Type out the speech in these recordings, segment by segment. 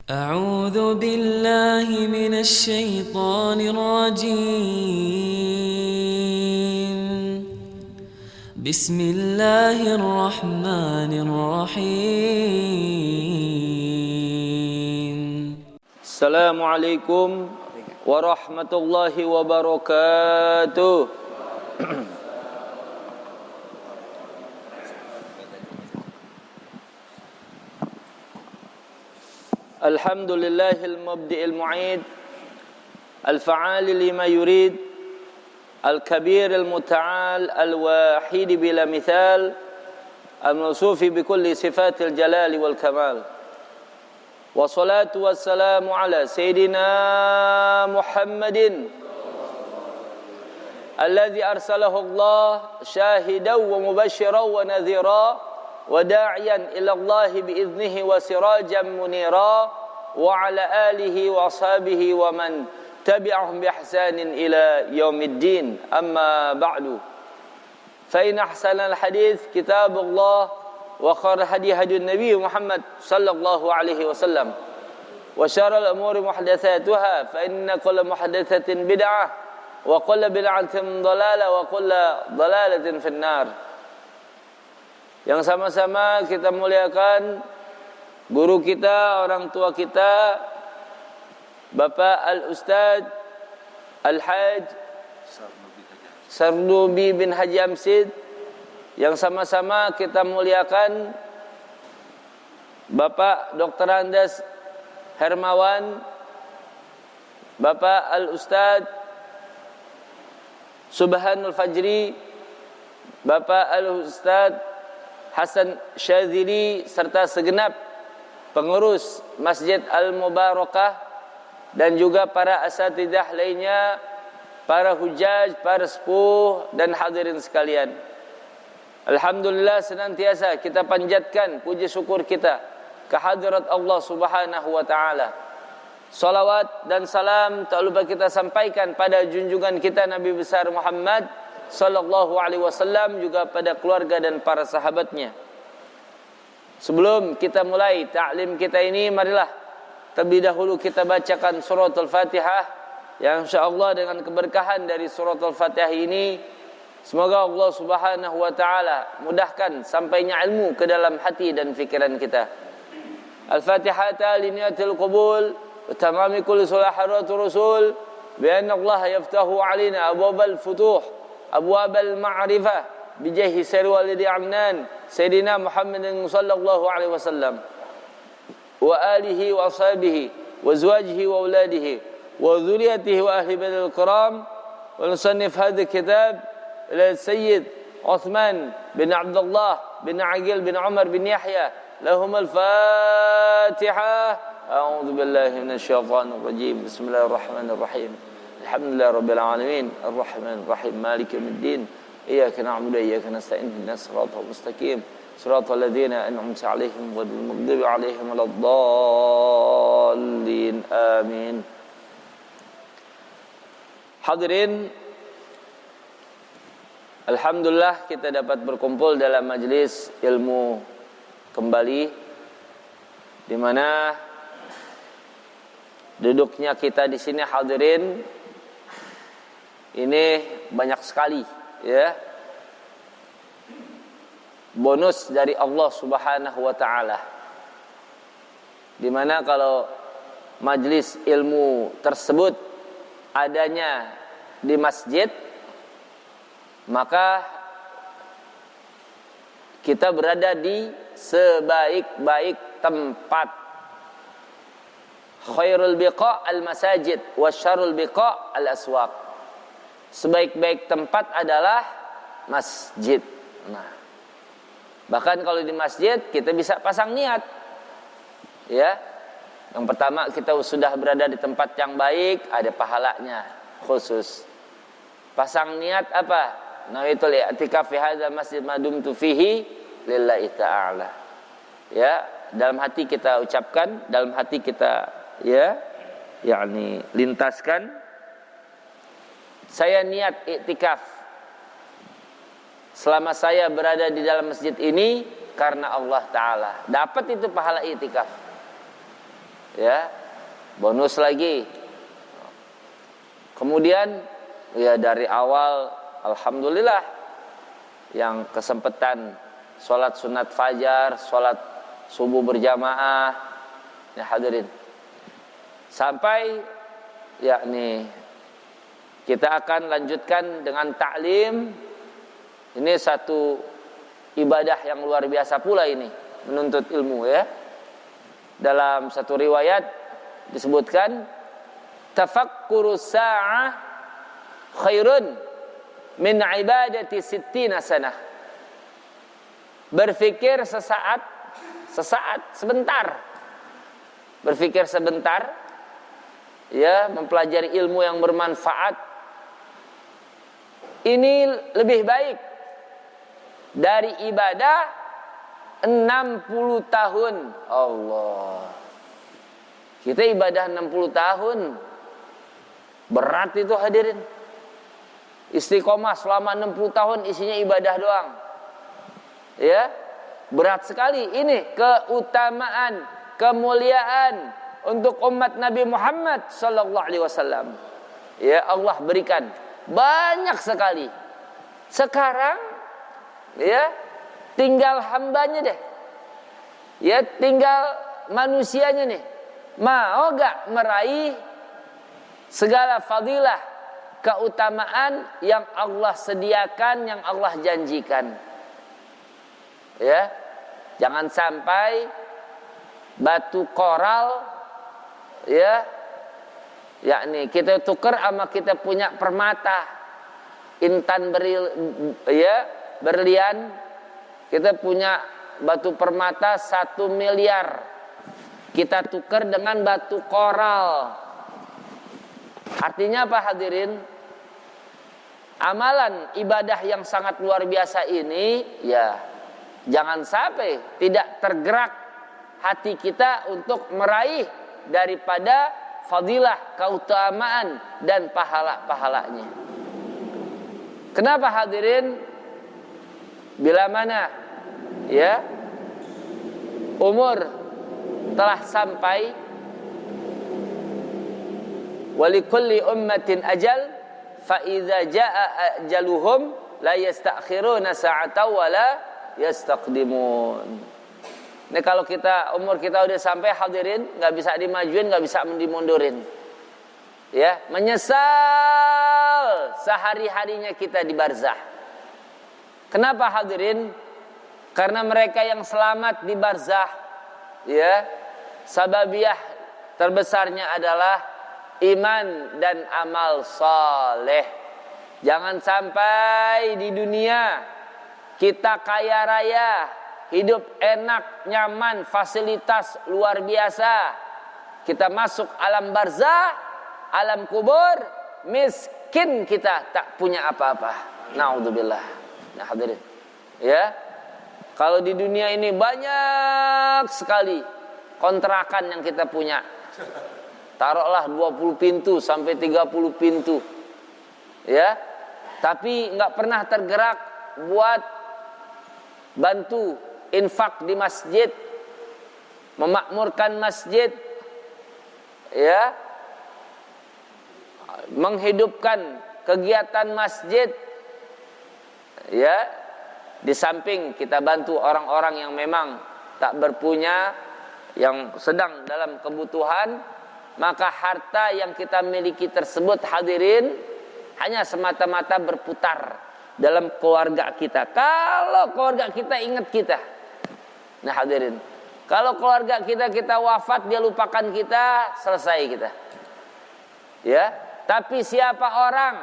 أعوذ بالله من الشيطان الرجيم. بسم الله الرحمن الرحيم. السلام عليكم ورحمة الله وبركاته. الحمد لله المبدئ المعيد الفعال لما يريد الكبير المتعال الواحد بلا مثال الموصوف بكل صفات الجلال والكمال والصلاة والسلام على سيدنا محمد الذي أرسله الله شاهدا ومبشرا ونذيرا وداعيا إلى الله بإذنه وسراجا منيرا وعلى آله وأصحابه ومن تبعهم بإحسان إلى يوم الدين. أما بعد فإن أحسن الحديث كتاب الله وخير الهدي هدي النبي محمد صلى الله عليه وسلم وشر الأمور محدثاتها فإن كل محدثة بدعة وكل بدعة ضلالة وكل ضلالة في النار. Yang sama-sama kita muliakan guru kita, orang tua kita, Bapak Al-Ustaz Al-Haj Sarnubi bin Haji Amsid. Yang sama-sama kita muliakan Bapak Dr. Andes Hermawan, Bapak Al-Ustaz Subhanul Fajri, Bapak Al-Ustaz Hasan Syadzili serta segenap pengurus Masjid Al-Mubarakah dan juga para asatidzah lainnya, para hujaj, para sepuh dan hadirin sekalian. Alhamdulillah, senantiasa kita panjatkan puji syukur kita kehadirat Allah Subhanahu wa taala. Salawat dan salam tak lupa kita sampaikan pada junjungan kita Nabi besar Muhammad sallallahu alaihi wasallam, juga pada keluarga dan para sahabatnya. Sebelum kita mulai ta'lim kita ini, marilah terlebih dahulu kita bacakan surat Al-Fatihah, yang insyaallah dengan keberkahan dari surat Al-Fatihah ini semoga Allah Subhanahu wa taala mudahkan sampainya ilmu ke dalam hati dan fikiran kita. Al-Fatihah li niyatil qabul wa tamami kulli salahatul rasul bi anna Allah yaftahu alaina abwabal futuh أبواب المعرفة بجاه سير والد عمنان سيدنا محمد صلى الله عليه وسلم وآله وأصحابه وزواجه وأولاده وذريته وأهل بيته الكرام. ونصنف هذا الكتاب إلى السيد عثمان بن عبد الله بن عقيل بن عمر بن يحيى. لهم الفاتحة. أعوذ بالله من الشيطان الرجيم. بسم الله الرحمن الرحيم. Alhamdulillah rabbil alamin arrahmanir rahim maliki yaumiddin iyyaka na'budu wa iyyaka nasta'in ihdinas siratal mustaqim siratal ladzina an'amta 'alaihim ghairil maghdubi 'alaihim waladdallin amin. Hadirin, alhamdulillah kita dapat berkumpul dalam majelis ilmu kembali, di mana duduknya kita di sini hadirin ini banyak sekali, ya, bonus dari Allah Subhanahu wa taala. Di mana kalau majlis ilmu tersebut adanya di masjid, maka kita berada di sebaik-baik tempat. Khairul biqa' al-masajid wa syarrul biqa' al-aswaq. Sebaik-baik tempat adalah masjid. Nah, bahkan kalau di masjid kita bisa pasang niat, ya. Yang pertama, kita sudah berada di tempat yang baik, ada pahalanya khusus. Pasang niat apa? Nawaitul i'tikaf fi hadzal masjid ma dumtu fihi lillahi ta'ala. Ya, dalam hati kita ucapkan, dalam hati kita yakni lintaskan, saya niat iktikaf selama saya berada di dalam masjid ini karena Allah Ta'ala. Dapat itu pahala iktikaf. ya, bonus lagi. Kemudian ya dari awal alhamdulillah yang kesempatan sholat sunat fajar, sholat subuh berjamaah, ya hadirin. Sampai yakni kita akan lanjutkan dengan ta'lim. Ini satu ibadah yang luar biasa pula ini, menuntut ilmu ya. Dalam satu riwayat disebutkan tafakkurus sa'ah khairun min ibadati sittina sanah. Berfikir sesaat, sebentar. Berfikir sebentar, ya, mempelajari ilmu yang bermanfaat. Ini lebih baik dari ibadah 60 tahun. Allah. Kita ibadah 60 tahun. Berat itu hadirin. Istiqomah selama 60 tahun isinya ibadah doang. Ya, berat sekali. Ini keutamaan, kemuliaan untuk umat Nabi Muhammad sallallahu alaihi wasallam. Ya, Allah berikan banyak sekali. Sekarang ya, tinggal hambanya deh. Ya, tinggal manusianya nih. Mau gak meraih segala fadilah, keutamaan yang Allah sediakan, yang Allah janjikan. Ya, jangan sampai batu koral, ya, yakni kita tukar sama kita punya permata, intan berlian, kita punya batu permata 1 miliar, kita tukar dengan batu koral. Artinya apa hadirin? Amalan ibadah yang sangat luar biasa ini, ya, jangan sampai tidak tergerak hati kita untuk meraih daripada fadilah, keutamaan dan pahala-pahalanya. Kenapa hadirin? Bila mana ya umur telah sampai, walikulli ummatin ajal, fa idza jaa ajaluhum la yastakhiruna sa'atan wa la yastaqdimun. Ini kalau kita umur kita udah sampai hadirin, nggak bisa dimajuin, nggak bisa dimundurin. Ya, menyesal sehari-harinya kita di barzah. Kenapa hadirin? Karena mereka yang selamat di barzah, ya, sababiah terbesarnya adalah iman dan amal saleh. Jangan sampai di dunia kita kaya raya, hidup enak, nyaman, fasilitas luar biasa. Kita masuk alam barzah, alam kubur, miskin, kita tak punya apa-apa. Naudzubillah. Nah hadirin, ya, kalau di dunia ini banyak sekali kontrakan yang kita punya. Taruhlah 20 pintu sampai 30 pintu. Ya. Tapi enggak pernah tergerak buat bantu infak di masjid, memakmurkan masjid, ya, menghidupkan kegiatan masjid, ya. Di samping kita bantu orang-orang yang memang tak berpunya, yang sedang dalam kebutuhan, maka harta yang kita miliki tersebut hadirin hanya semata-mata berputar dalam keluarga kita. Kalau keluarga kita ingat kita, nah hadirin, kalau keluarga kita wafat, dia lupakan kita, selesai kita. Ya, tapi siapa orang,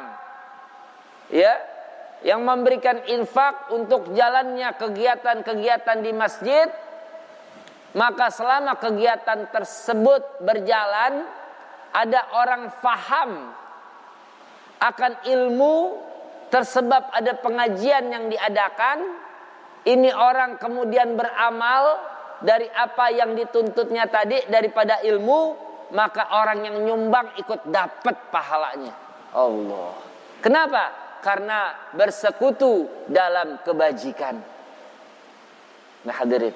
ya, yang memberikan infak untuk jalannya kegiatan-kegiatan di masjid, maka selama kegiatan tersebut berjalan, ada orang faham akan ilmu, tersebab ada pengajian yang diadakan, ini orang kemudian beramal dari apa yang dituntutnya tadi daripada ilmu, maka orang yang nyumbang ikut dapat pahalanya. Allah. Kenapa? Karena bersekutu dalam kebajikan. Nah hadirin,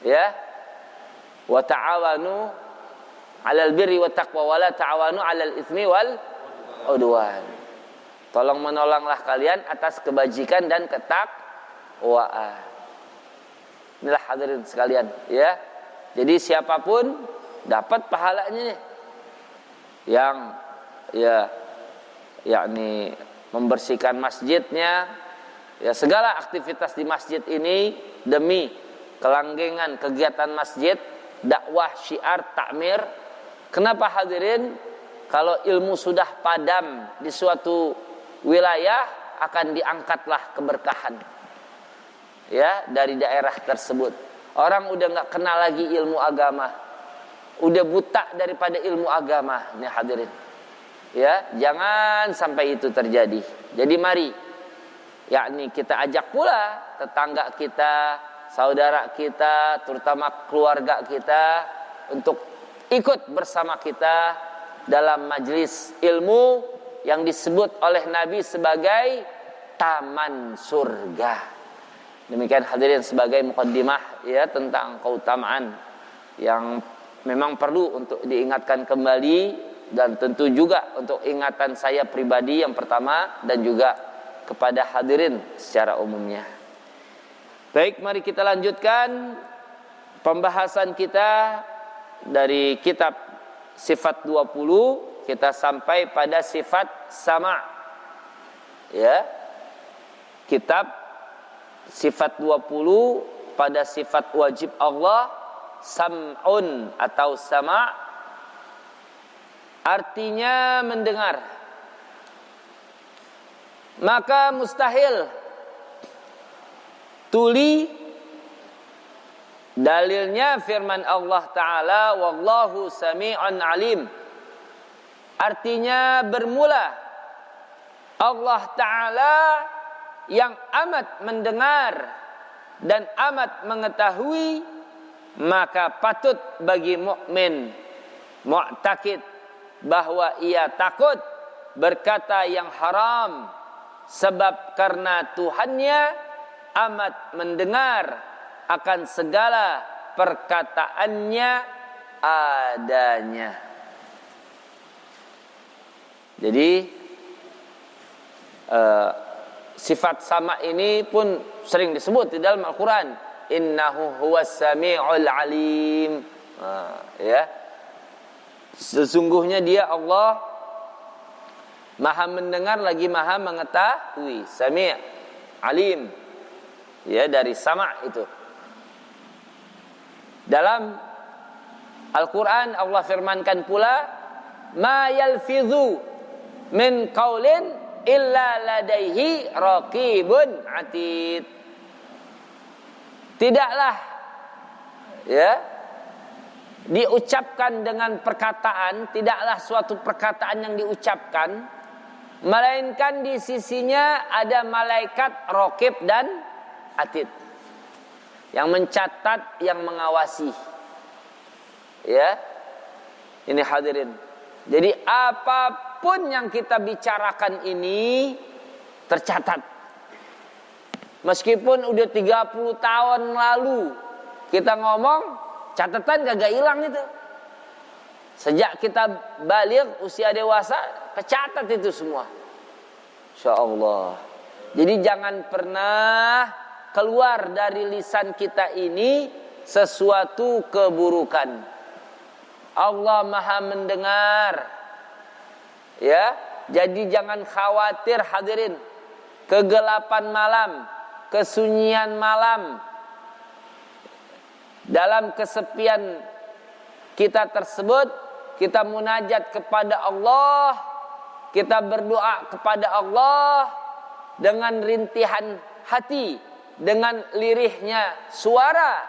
ya, wa ta'awanu 'alal birri wat taqwa wa la ta'awanu 'alal itsmi wal udwan. Tolong menolonglah kalian atas kebajikan dan ketakwaan. Inilah hadirin sekalian, ya. Jadi siapapun dapat pahalanya nih. Yang yakni membersihkan masjidnya, ya segala aktivitas di masjid ini demi kelanggengan kegiatan masjid, dakwah, syiar, takmir. Kenapa hadirin? Kalau ilmu sudah padam di suatu wilayah, akan diangkatlah keberkahan, ya, dari daerah tersebut. Orang udah nggak kenal lagi ilmu agama, udah buta daripada ilmu agama. Nih hadirin, ya, jangan sampai itu terjadi. Jadi mari, yakni kita ajak pula tetangga kita, saudara kita, terutama keluarga kita, untuk ikut bersama kita dalam majlis ilmu yang disebut oleh Nabi sebagai taman surga. Demikian hadirin sebagai muqaddimah, ya, tentang keutamaan yang memang perlu untuk diingatkan kembali, dan tentu juga untuk ingatan saya pribadi yang pertama dan juga kepada hadirin secara umumnya. Baik, mari kita lanjutkan pembahasan kita dari kitab sifat 20, kita sampai pada sifat sama. Ya. Kitab sifat 20 pada sifat wajib Allah, sam'un atau sama, artinya mendengar. Maka mustahil tuli, dalilnya firman Allah Ta'ala, wallahu sami'un alim. Artinya bermula Allah Ta'ala yang amat mendengar dan amat mengetahui, maka patut bagi mukmin mu'takid bahwa ia takut berkata yang haram, sebab karena Tuhannya amat mendengar akan segala perkataannya adanya. Jadi sifat sama ini pun sering disebut di dalam Al-Quran. Innahu huwas sami'ul alim. Ya. Sesungguhnya dia Allah maha mendengar lagi maha mengetahui. Sami' alim. Ya, dari sama' itu. Dalam Al-Quran Allah firmankan pula, ma yalfidhu min qaulin illa ladaihi raqibun atid. Tidaklah, ya, diucapkan dengan perkataan, tidaklah suatu perkataan yang diucapkan, melainkan di sisinya ada malaikat raqib dan atid yang mencatat, yang mengawasi. Ya, ini hadirin. Jadi apapun yang kita bicarakan ini tercatat. Meskipun udah 30 tahun lalu kita ngomong, catatan kagak hilang itu. Sejak kita baligh usia dewasa, kecatat itu semua. Insyaallah. Jadi jangan pernah keluar dari lisan kita ini sesuatu keburukan. Allah maha mendengar. Ya, jadi jangan khawatir hadirin. Kegelapan malam, kesunyian malam, dalam kesepian kita tersebut, kita munajat kepada Allah, kita berdoa kepada Allah dengan rintihan hati, dengan lirihnya suara,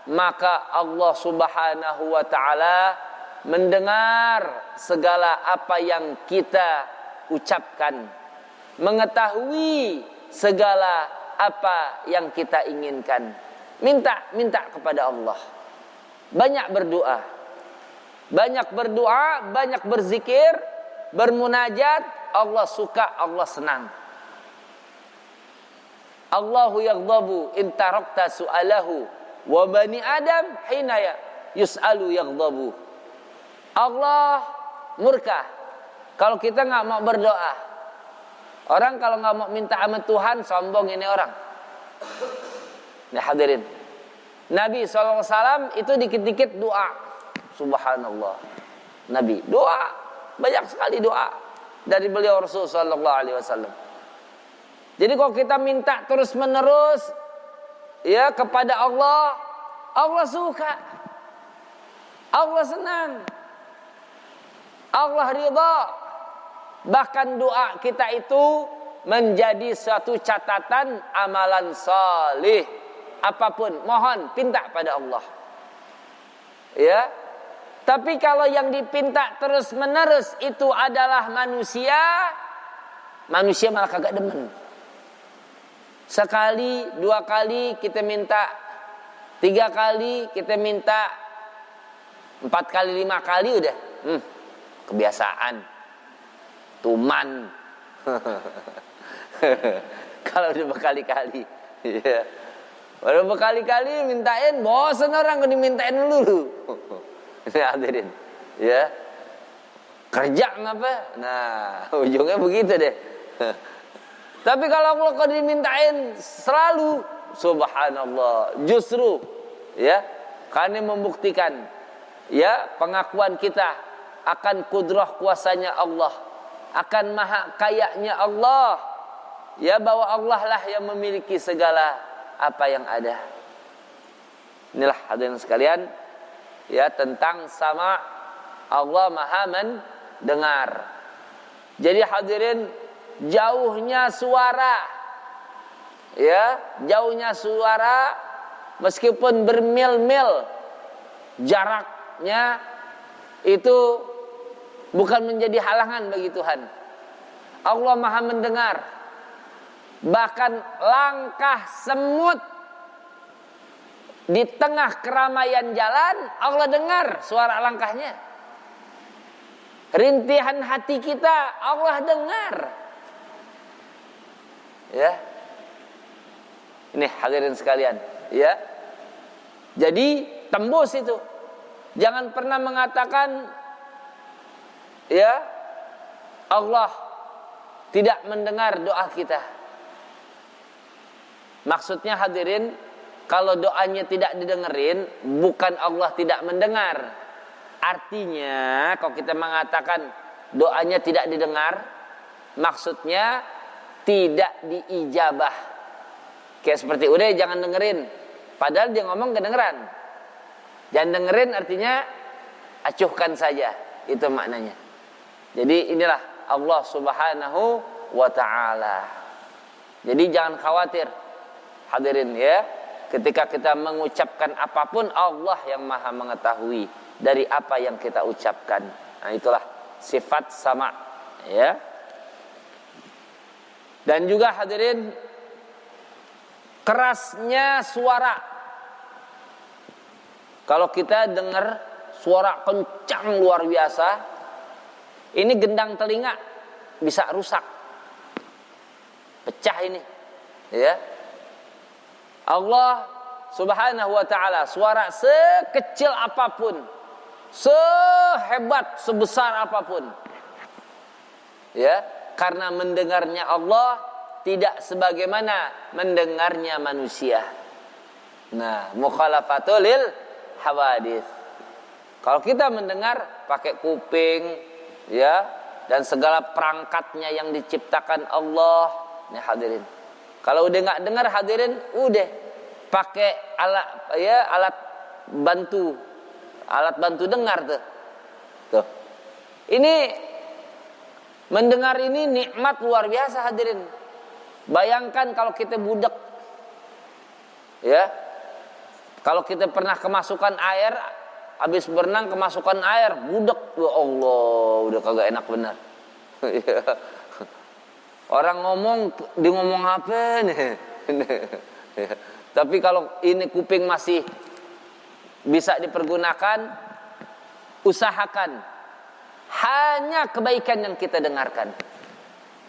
maka Allah Subhanahu wa ta'ala mendengar segala apa yang kita ucapkan, mengetahui segala apa yang kita inginkan. Minta kepada Allah. Banyak berdoa, banyak berzikir, bermunajat. Allah suka, Allah senang. Allahu yaghdabu in tarakta su'alahu wa bani Adam hina yus'alu yaghdabu. Allah murka kalau kita nggak mau berdoa. Orang kalau nggak mau minta sama Tuhan, sombong ini orang. Nah hadirin, Nabi SAW itu dikit-dikit doa. Subhanallah. Nabi doa, banyak sekali doa dari beliau Rasulullah SAW. Jadi kalau kita minta terus menerus ya kepada Allah, Allah suka, Allah senang, Allah ridha. Bahkan doa kita itu menjadi suatu catatan amalan salih. Apapun, mohon, pinta pada Allah. Ya. Tapi kalau yang dipinta terus menerus itu adalah manusia, manusia malah kagak demen. Sekali, 2 kali kita minta, 3 kali kita minta, 4 kali, 5 kali udah kebiasaan. Tuman. Kalau udah berkali-kali, ya. Udah berkali-kali mintain, bosan orang kalau dimintain dulu. Hadirin, ya. Kerja ngapa? Nah, ujungnya begitu deh. Tapi kalau Allah dimintain selalu, subhanallah, justru, ya, karena membuktikan, ya, pengakuan kita akan kudrah kuasanya Allah, akan maha kayanya Allah, ya, bahwa Allah lah yang memiliki segala apa yang ada. Inilah hadirin sekalian, ya, tentang sama Allah maha mendengar. Jadi hadirin, jauhnya suara, ya, jauhnya suara meskipun bermil-mil jaraknya itu bukan menjadi halangan bagi Tuhan. Allah maha mendengar. Bahkan langkah semut di tengah keramaian jalan, Allah dengar suara langkahnya. Rintihan hati kita, Allah dengar. Ya. Ini hadirin sekalian, ya. Jadi tembus itu. Jangan pernah mengatakan, ya, Allah tidak mendengar doa kita. Maksudnya hadirin, kalau doanya tidak didengerin, bukan Allah tidak mendengar. Artinya, kalau kita mengatakan doanya tidak didengar, maksudnya tidak diijabah. Kayak seperti, udah jangan dengerin. Padahal dia ngomong kedengeran. Jangan dengerin artinya acuhkan saja. Itu maknanya. Jadi inilah Allah Subhanahu wa ta'ala. Jadi jangan khawatir, hadirin, ya. Ketika kita mengucapkan apapun, Allah yang maha mengetahui dari apa yang kita ucapkan. Nah itulah sifat sama, ya. Dan juga hadirin, kerasnya suara. Kalau kita dengar suara kencang luar biasa, ini gendang telinga bisa rusak, pecah ini, ya. Allah Subhanahu wa ta'ala, suara sekecil apapun, sehebat, sebesar apapun, ya, karena mendengarnya Allah tidak sebagaimana mendengarnya manusia. Nah, mukhalafatul lil hawadits. Kalau kita mendengar pakai kuping, ya, dan segala perangkatnya yang diciptakan Allah, nih hadirin. Kalau udah nggak dengar hadirin, udah pakai alat, ya, alat bantu dengar tuh. Tuh. Ini mendengar ini nikmat luar biasa hadirin. Bayangkan kalau kita budak, ya, kalau kita pernah kemasukan air, habis berenang kemasukan air, budak, ya Allah, udah kagak enak benar. Orang ngomong, dia ngomong apa nih? Tapi kalau ini kuping masih bisa dipergunakan, usahakan hanya kebaikan yang kita dengarkan.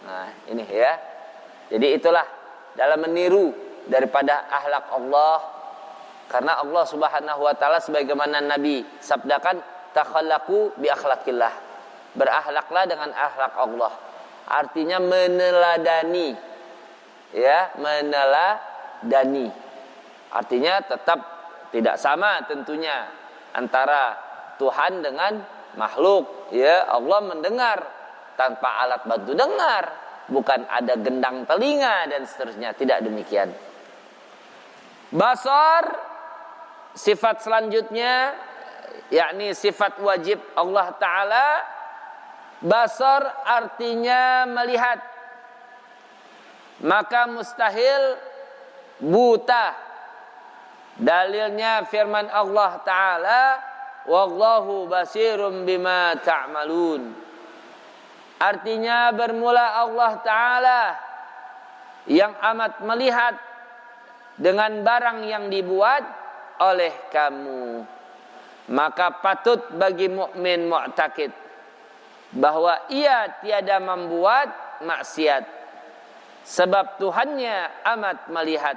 Nah ini, ya. Jadi itulah dalam meniru daripada akhlak Allah. Karena Allah Subhanahu wa ta'ala sebagaimana Nabi sabdakan, takhallaqu bi akhlaqillah. Berakhlaklah dengan akhlak Allah. Artinya meneladani. Ya, meneladani. Artinya tetap tidak sama tentunya antara Tuhan dengan makhluk. Ya, Allah mendengar tanpa alat bantu dengar, bukan ada gendang telinga dan seterusnya. Tidak demikian. Basar, sifat selanjutnya, yakni sifat wajib Allah Ta'ala. Basar artinya melihat, maka mustahil buta. Dalilnya firman Allah Ta'ala, wallahu basirum bima ta'malun. Artinya bermula Allah Ta'ala yang amat melihat dengan barang yang dibuat oleh kamu. Maka patut bagi mukmin mu'takid bahwa ia tiada membuat maksiat, sebab Tuhannya amat melihat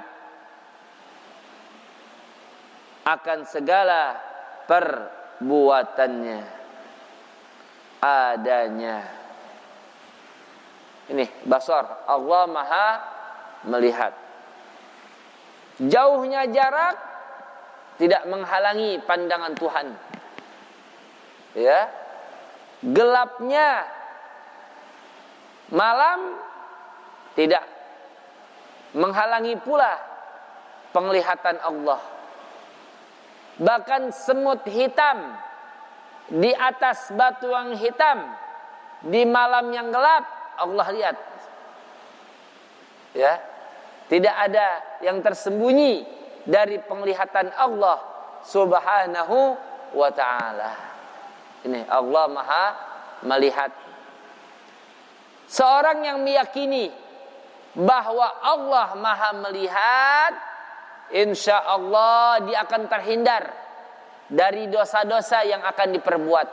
akan segala perbuatannya adanya. Ini basar, Allah Maha melihat. Jauhnya jarak tidak menghalangi pandangan Tuhan. Ya. Gelapnya malam tidak menghalangi pula penglihatan Allah. Bahkan semut hitam di atas batu yang hitam di malam yang gelap Allah lihat. Ya. Tidak ada yang tersembunyi dari penglihatan Allah Subhanahu wa ta'ala. Ini Allah Maha melihat. Seorang yang meyakini bahwa Allah Maha melihat, insya Allah dia akan terhindar dari dosa-dosa yang akan diperbuat.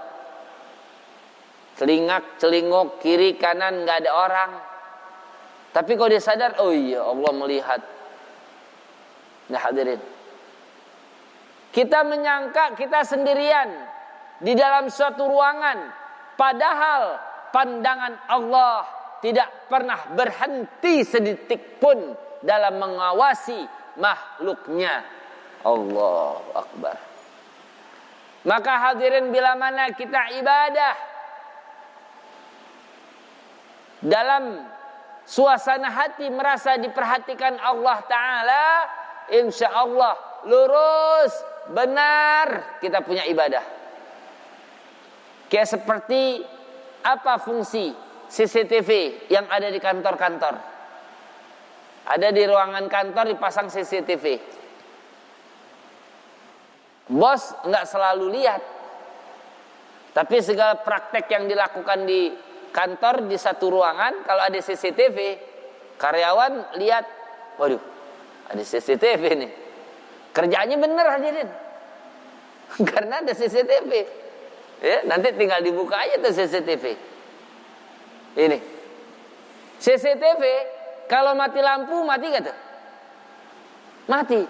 Celingak-celinguk kiri kanan nggak ada orang. Tapi kalau dia sadar, oh iya Allah melihat. Nah hadirin, kita menyangka kita sendirian di dalam suatu ruangan, padahal pandangan Allah tidak pernah berhenti sedetik pun dalam mengawasi makhluknya. Allahu Akbar. Maka hadirin, bila mana kita ibadah dalam suasana hati merasa diperhatikan Allah Ta'ala, insya Allah lurus, benar kita punya ibadah. Kayak seperti apa fungsi CCTV yang ada di kantor-kantor. Ada di ruangan kantor dipasang CCTV. Bos nggak selalu lihat, tapi segala praktek yang dilakukan di kantor di satu ruangan, kalau ada CCTV, karyawan lihat, waduh, ada CCTV nih. Kerjaannya bener hadirin. Karena ada CCTV. Ya, nanti tinggal dibuka aja tuh CCTV. Ini. CCTV kalau mati lampu mati gak tuh? Mati.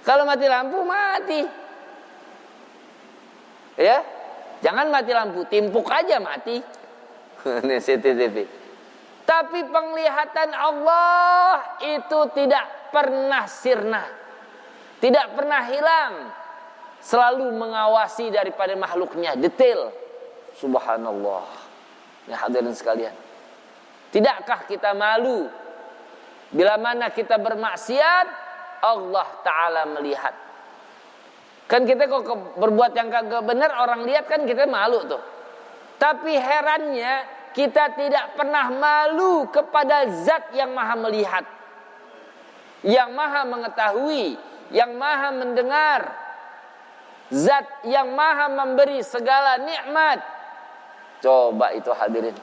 Kalau mati lampu mati. Ya. Jangan mati lampu, timpuk aja mati. Ini CCTV. Tapi penglihatan Allah itu tidak pernah sirna, tidak pernah hilang, selalu mengawasi daripada makhluknya, detail. Subhanallah. Ya hadirin sekalian, tidakkah kita malu bila mana kita bermaksiat, Allah Ta'ala melihat? Kan kita kok berbuat yang kagak benar, orang lihat kan kita malu tuh. Tapi herannya kita tidak pernah malu kepada zat yang maha melihat, yang maha mengetahui, yang maha mendengar, zat yang maha memberi segala nikmat. Coba itu hadirin.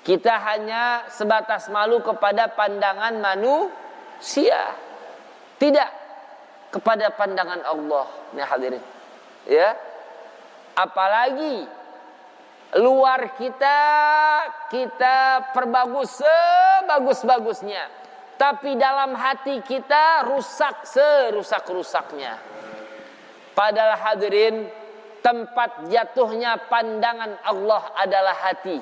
Kita hanya sebatas malu kepada pandangan manusia, tidak kepada pandangan Allah. Nih hadirin. Ya. Apalagi luar kita perbagus sebagus-bagusnya, tapi dalam hati kita rusak serusak-rusaknya. Padahal hadirin, tempat jatuhnya pandangan Allah adalah hati.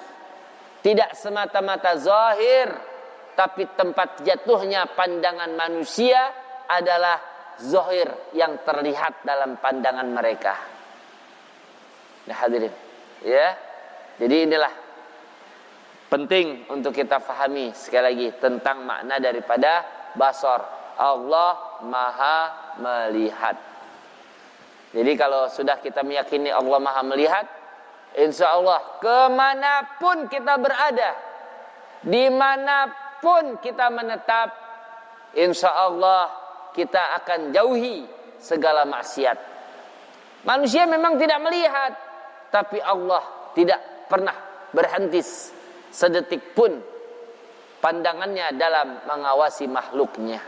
Tidak semata-mata zahir, tapi tempat jatuhnya pandangan manusia adalah zahir yang terlihat dalam pandangan mereka. Nah, hadirin, ya. Jadi inilah penting untuk kita fahami sekali lagi tentang makna daripada basar. Allah Maha melihat. Jadi kalau sudah kita meyakini Allah Maha melihat, insya Allah kemanapun kita berada, dimanapun kita menetap, insya Allah kita akan jauhi segala maksiat. Manusia memang tidak melihat, tapi Allah tidak pernah berhenti sedetik pun pandangannya dalam mengawasi makhluknya.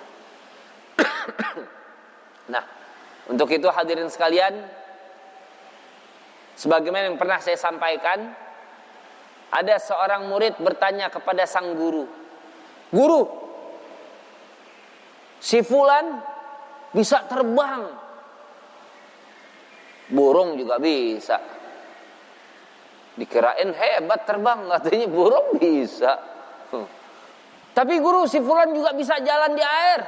Nah, untuk itu hadirin sekalian, sebagaimana yang pernah saya sampaikan, ada seorang murid bertanya kepada sang guru, "Guru, si fulan bisa terbang, burung juga bisa. Dikirain hebat terbang, katanya burung bisa. Tapi guru, si fulan juga bisa jalan di air.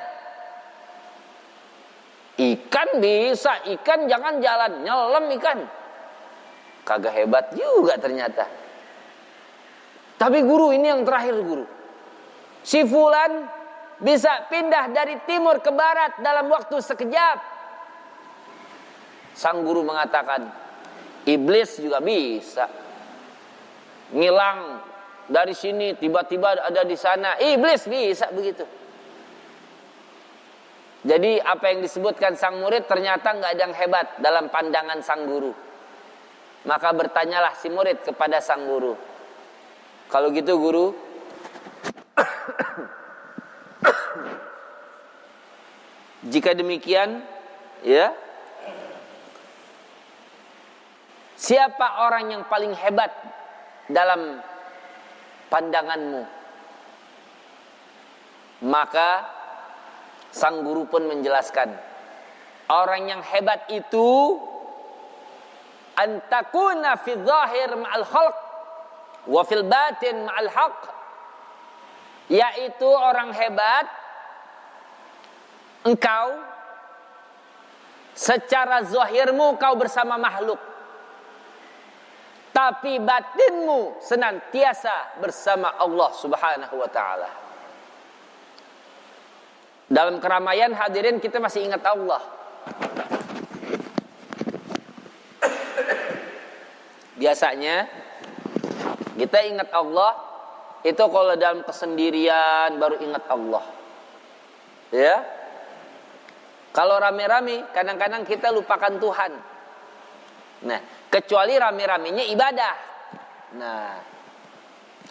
Ikan bisa, ikan jangan jalan, nyelam ikan. Kagak hebat juga ternyata. Tapi guru, ini yang terakhir guru. Si fulan bisa pindah dari timur ke barat dalam waktu sekejap." Sang guru mengatakan, iblis juga bisa. Ngilang dari sini tiba-tiba ada di sana, iblis bisa begitu. Jadi apa yang disebutkan sang murid ternyata nggak ada yang hebat dalam pandangan sang guru. Maka bertanyalah si murid kepada sang guru, "Kalau gitu guru, jika demikian, ya, siapa orang yang paling hebat dalam pandanganmu?" Maka sang guru pun menjelaskan, orang yang hebat itu antakuna fi zahir ma'al khalq wa fil batin ma'al haqq, yaitu orang hebat engkau secara zahirmu kau bersama makhluk, tapi batinmu senantiasa bersama Allah Subhanahu wa taala. Dalam keramaian hadirin kita masih ingat Allah. Biasanya kita ingat Allah itu kalau dalam kesendirian baru ingat Allah. Ya. Kalau rame-rame kadang-kadang kita lupakan Tuhan. Nah, kecuali rame-ramenya ibadah. Nah,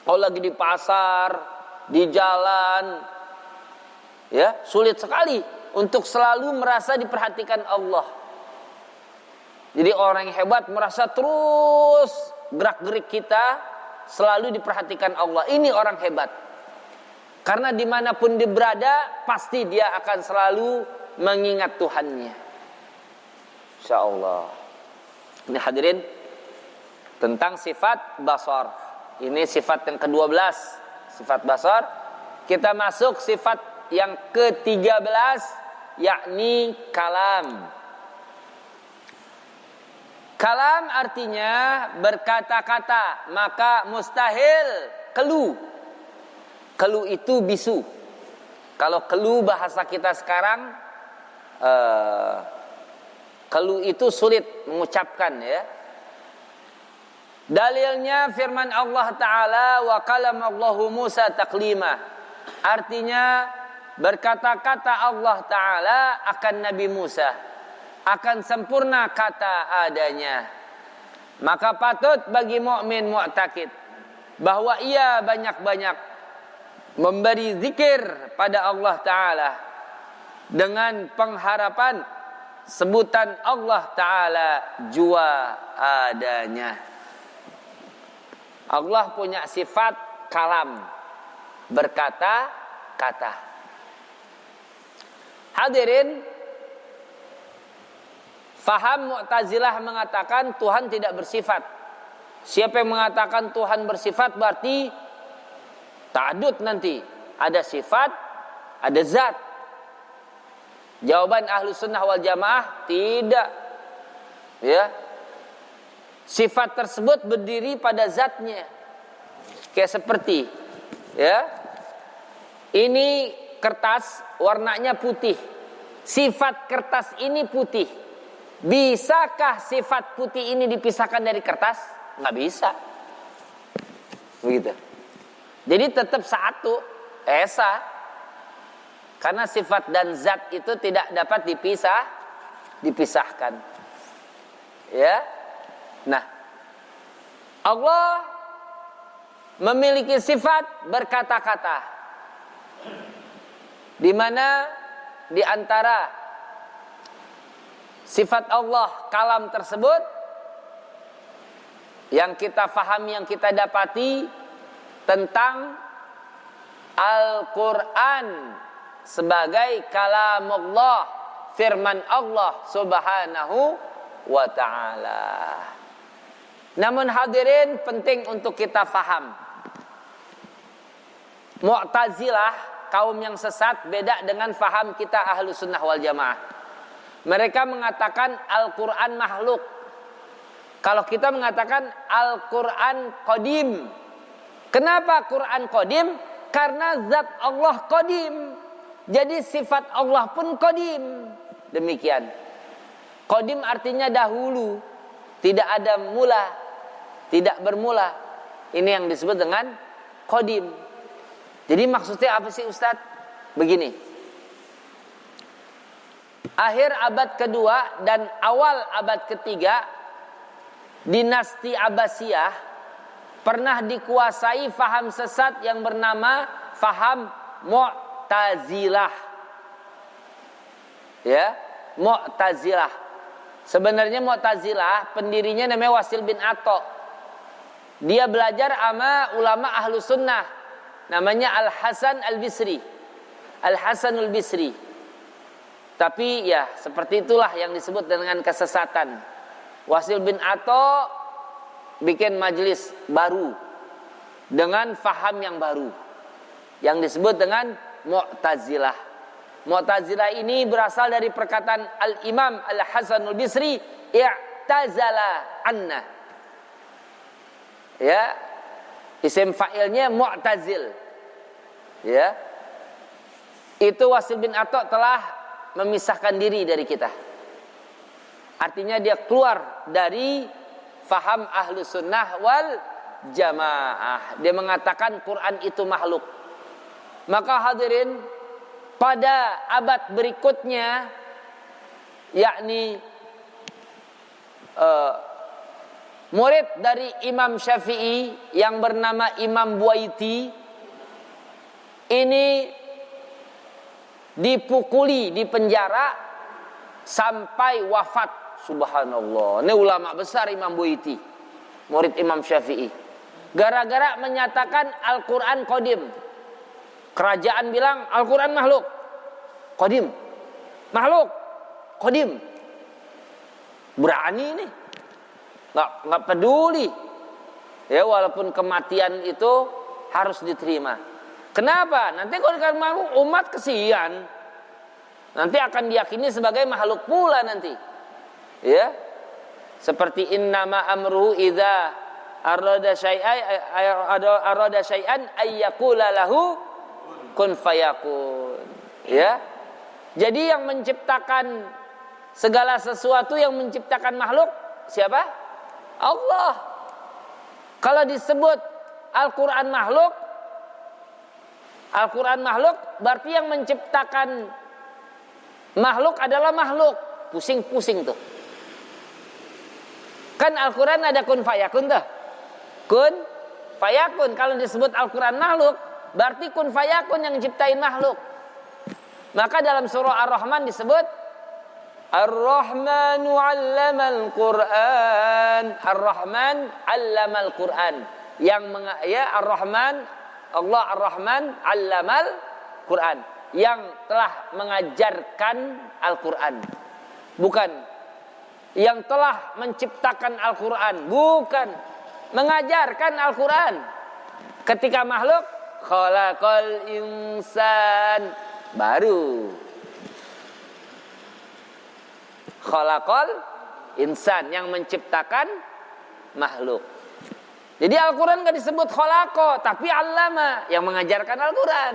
kalau lagi di pasar, di jalan, ya, sulit sekali untuk selalu merasa diperhatikan Allah. Jadi orang yang hebat merasa terus gerak-gerik kita selalu diperhatikan Allah. Ini orang hebat. Karena dimanapun dia berada, pasti dia akan selalu mengingat Tuhannya. InsyaAllah. Ini hadirin tentang sifat basar. Ini sifat yang ke-12, sifat basar. Kita masuk sifat yang ke-13, yakni kalam. Kalam artinya berkata-kata, maka mustahil keluh. Keluh itu bisu. Kalau keluh bahasa kita sekarang, keluh itu sulit mengucapkan, ya. Dalilnya firman Allah Ta'ala, wa kalamallahu Musa taklima. Artinya berkata-kata Allah Ta'ala akan Nabi Musa, akan sempurna kata adanya. Maka patut bagi mukmin mu'takid bahwa ia banyak-banyak memberi zikir pada Allah Ta'ala dengan pengharapan sebutan Allah Ta'ala jua adanya. Allah punya sifat kalam, berkata-kata. Hadirin, Faham Mu'tazilah mengatakan Tuhan tidak bersifat. Siapa yang mengatakan Tuhan bersifat berarti ta'adud nanti. Ada sifat, ada zat. Jawaban Ahlus Sunnah wal Jamaah tidak. Ya. Sifat tersebut berdiri pada zatnya. Kayak seperti ya. Ini kertas warnanya putih. Sifat kertas ini putih. Bisakah sifat putih ini dipisahkan dari kertas? Nggak bisa. Begitu. Jadi tetap satu, esa. Karena sifat dan zat itu tidak dapat dipisahkan. Ya. Nah, Allah memiliki sifat berkata-kata. Di mana di antara sifat Allah kalam tersebut yang kita fahami, yang kita dapati tentang Al-Quran sebagai kalamullah, firman Allah subhanahu wa ta'ala. Namun hadirin, penting untuk kita faham, Mu'tazilah, kaum yang sesat, beda dengan faham kita Ahlus Sunnah wal Jamaah. Mereka mengatakan Al-Quran makhluk. Kalau kita mengatakan Al-Quran qadim. Kenapa Quran qadim? Karena zat Allah qadim. Jadi sifat Allah pun qadim. Demikian. Qadim artinya dahulu. Tidak ada mula. Tidak bermula. Ini yang disebut dengan qadim. Jadi maksudnya apa sih Ustaz? Begini. Akhir abad kedua dan awal abad ketiga, dinasti Abbasiyah pernah dikuasai faham sesat yang bernama faham Mu'tazilah. Ya, Mu'tazilah. Sebenarnya Mu'tazilah pendirinya namanya Wasil bin Atha. Dia belajar sama ulama ahlu sunnah, namanya Al-Hasan Al-Bisri. Al-Hasanul Bisri. Tapi ya seperti itulah yang disebut dengan kesesatan. Wasil bin Atha bikin majelis baru dengan faham yang baru yang disebut dengan Mu'tazilah. Mu'tazilah ini berasal dari perkataan Al-Imam Al-Hasanul Bisri, i'tazala anna. Ya, isim fa'ilnya Mu'tazil. Ya, itu Wasil bin Atha telah memisahkan diri dari kita. Artinya dia keluar dari faham Ahlus Sunnah wal Jamaah. Dia mengatakan Quran itu makhluk. Maka hadirin, pada abad berikutnya, yakni murid dari Imam Syafi'i yang bernama Imam Buaiti ini dipukuli di penjara sampai wafat. Subhanallah. Ini ulama besar Imam Buaiti, murid Imam Syafi'i. Gara-gara menyatakan Al-Quran qadim. Kerajaan bilang Al-Quran makhluk, qadim. Makhluk, qadim. Berani nih. Nggak peduli. Ya, walaupun kematian itu harus diterima. Kenapa? Nanti kalau dikatakan makhluk, umat kesian. Nanti akan diyakini sebagai makhluk pula nanti. Ya. Seperti innama amruhu idza arada syai'an ayyaqula lahu kun fayakun. Ya. Jadi yang menciptakan segala sesuatu, yang menciptakan makhluk siapa? Allah. Kalau disebut Al-Quran makhluk, Al-Quran makhluk berarti yang menciptakan makhluk adalah makhluk. Pusing-pusing tuh. Kan Al-Quran ada kun fayakun tuh. Kun fayakun. Kalau disebut Al-Quran makhluk, berarti kun fayakun yang ciptain makhluk. Maka dalam surah Ar-Rahman disebut Ar-Rahmanu 'allamal Qur'an. Ar-Rahman 'allamal Qur'an. Ya Ar-Rahman, Allah Ar-Rahman 'allamal Qur'an, yang telah mengajarkan Al-Quran. Bukan yang telah menciptakan Al-Quran, bukan mengajarkan Al-Quran. Ketika makhluk, khalaqal insan, baru khalaqal insan, yang menciptakan makhluk. Jadi Al-Quran gak disebut khalaqa, tapi allama, yang mengajarkan Al-Quran.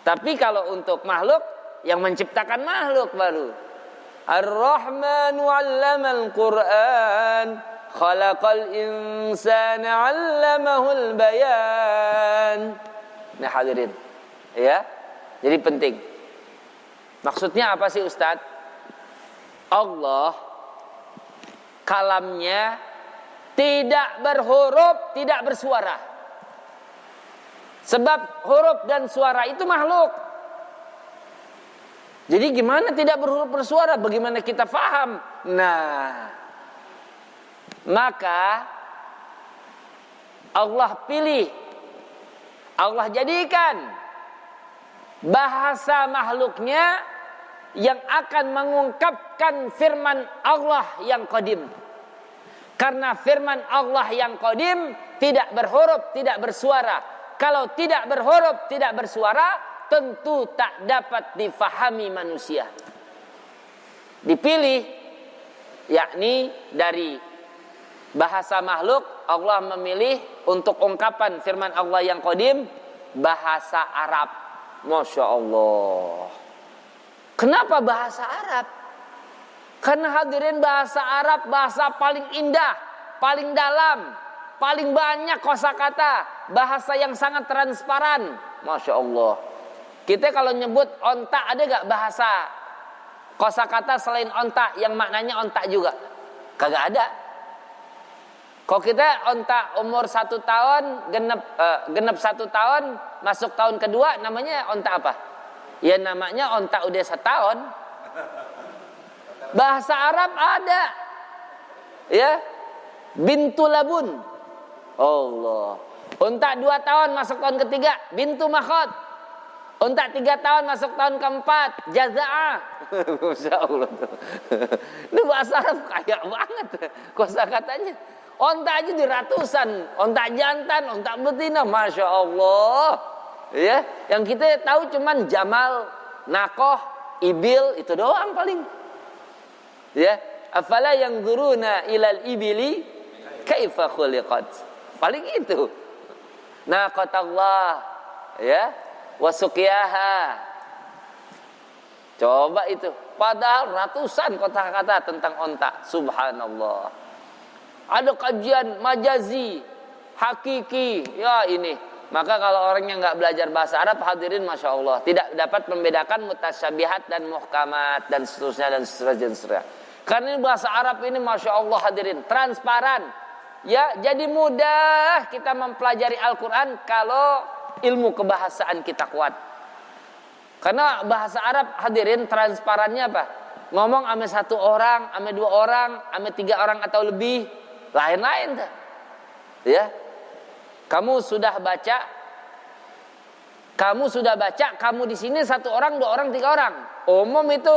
Tapi kalau untuk makhluk, yang menciptakan makhluk baru. Ar-Rahmanu 'allamal Qur'an, khalaqal insana 'allamahul bayan. Nah hadirin, ya. Jadi penting. Maksudnya apa sih Ustaz? Allah kalamnya tidak berhuruf, tidak bersuara. Sebab huruf dan suara itu makhluk. Jadi gimana tidak berhuruf bersuara? Bagaimana kita faham? Nah, maka Allah pilih, Allah jadikan bahasa makhluknya yang akan mengungkapkan firman Allah yang qadim. Karena firman Allah yang qadim tidak berhuruf, tidak bersuara. Kalau tidak berhuruf, tidak bersuara, tentu tak dapat difahami manusia. Dipilih, yakni dari bahasa makhluk, Allah memilih untuk ungkapan firman Allah yang qadim, bahasa Arab. Masya Allah. Kenapa bahasa Arab? Karena hadirin bahasa Arab bahasa paling indah, paling dalam, paling banyak kosakata, bahasa yang sangat transparan. Masya Allah. Kita kalau nyebut onta, ada gak bahasa kosakata selain onta yang maknanya onta juga? Kagak ada. Kalau kita onta umur 1 tahun, genep 1 tahun, masuk tahun kedua, namanya onta apa? Ya namanya onta udah 1 tahun. Bahasa Arab ada, ya, bintu labun. Allah. Unta 2 tahun masuk tahun ketiga, bintu makhot. Unta 3 tahun masuk tahun keempat, jaza'ah. Masya Allah. Ini bahasa Arab kaya banget kosakatanya. Unta aja di ratusan, unta jantan, unta betina, masya Allah. Ya, yang kita tahu cuman jamal, nakoh, ibil, itu doang paling. Ya, afala yanzuruna ilal ibili kaifa khuliqat. Paling itu. Naqatallah, ya, wasuqiyaha. Coba itu. Padahal ratusan kata-kata tentang onta. Subhanallah. Ada kajian majazi, hakiki. Ya ini. Maka kalau orang yang nggak belajar bahasa Arab, hadirin masya Allah, tidak dapat membedakan mutasyabihat dan muhkamat dan seterusnya dan seterusnya. Karena ini bahasa Arab ini masya Allah hadirin transparan. Ya, jadi mudah kita mempelajari Al-Quran kalau ilmu kebahasaan kita kuat. Karena bahasa Arab hadirin transparannya apa? Ngomong ame 1 orang, ame 2 orang, ame 3 orang atau lebih, lain-lain dah. Ya, kamu sudah baca, kamu di sini 1 orang, 2 orang, 3 orang. Umum itu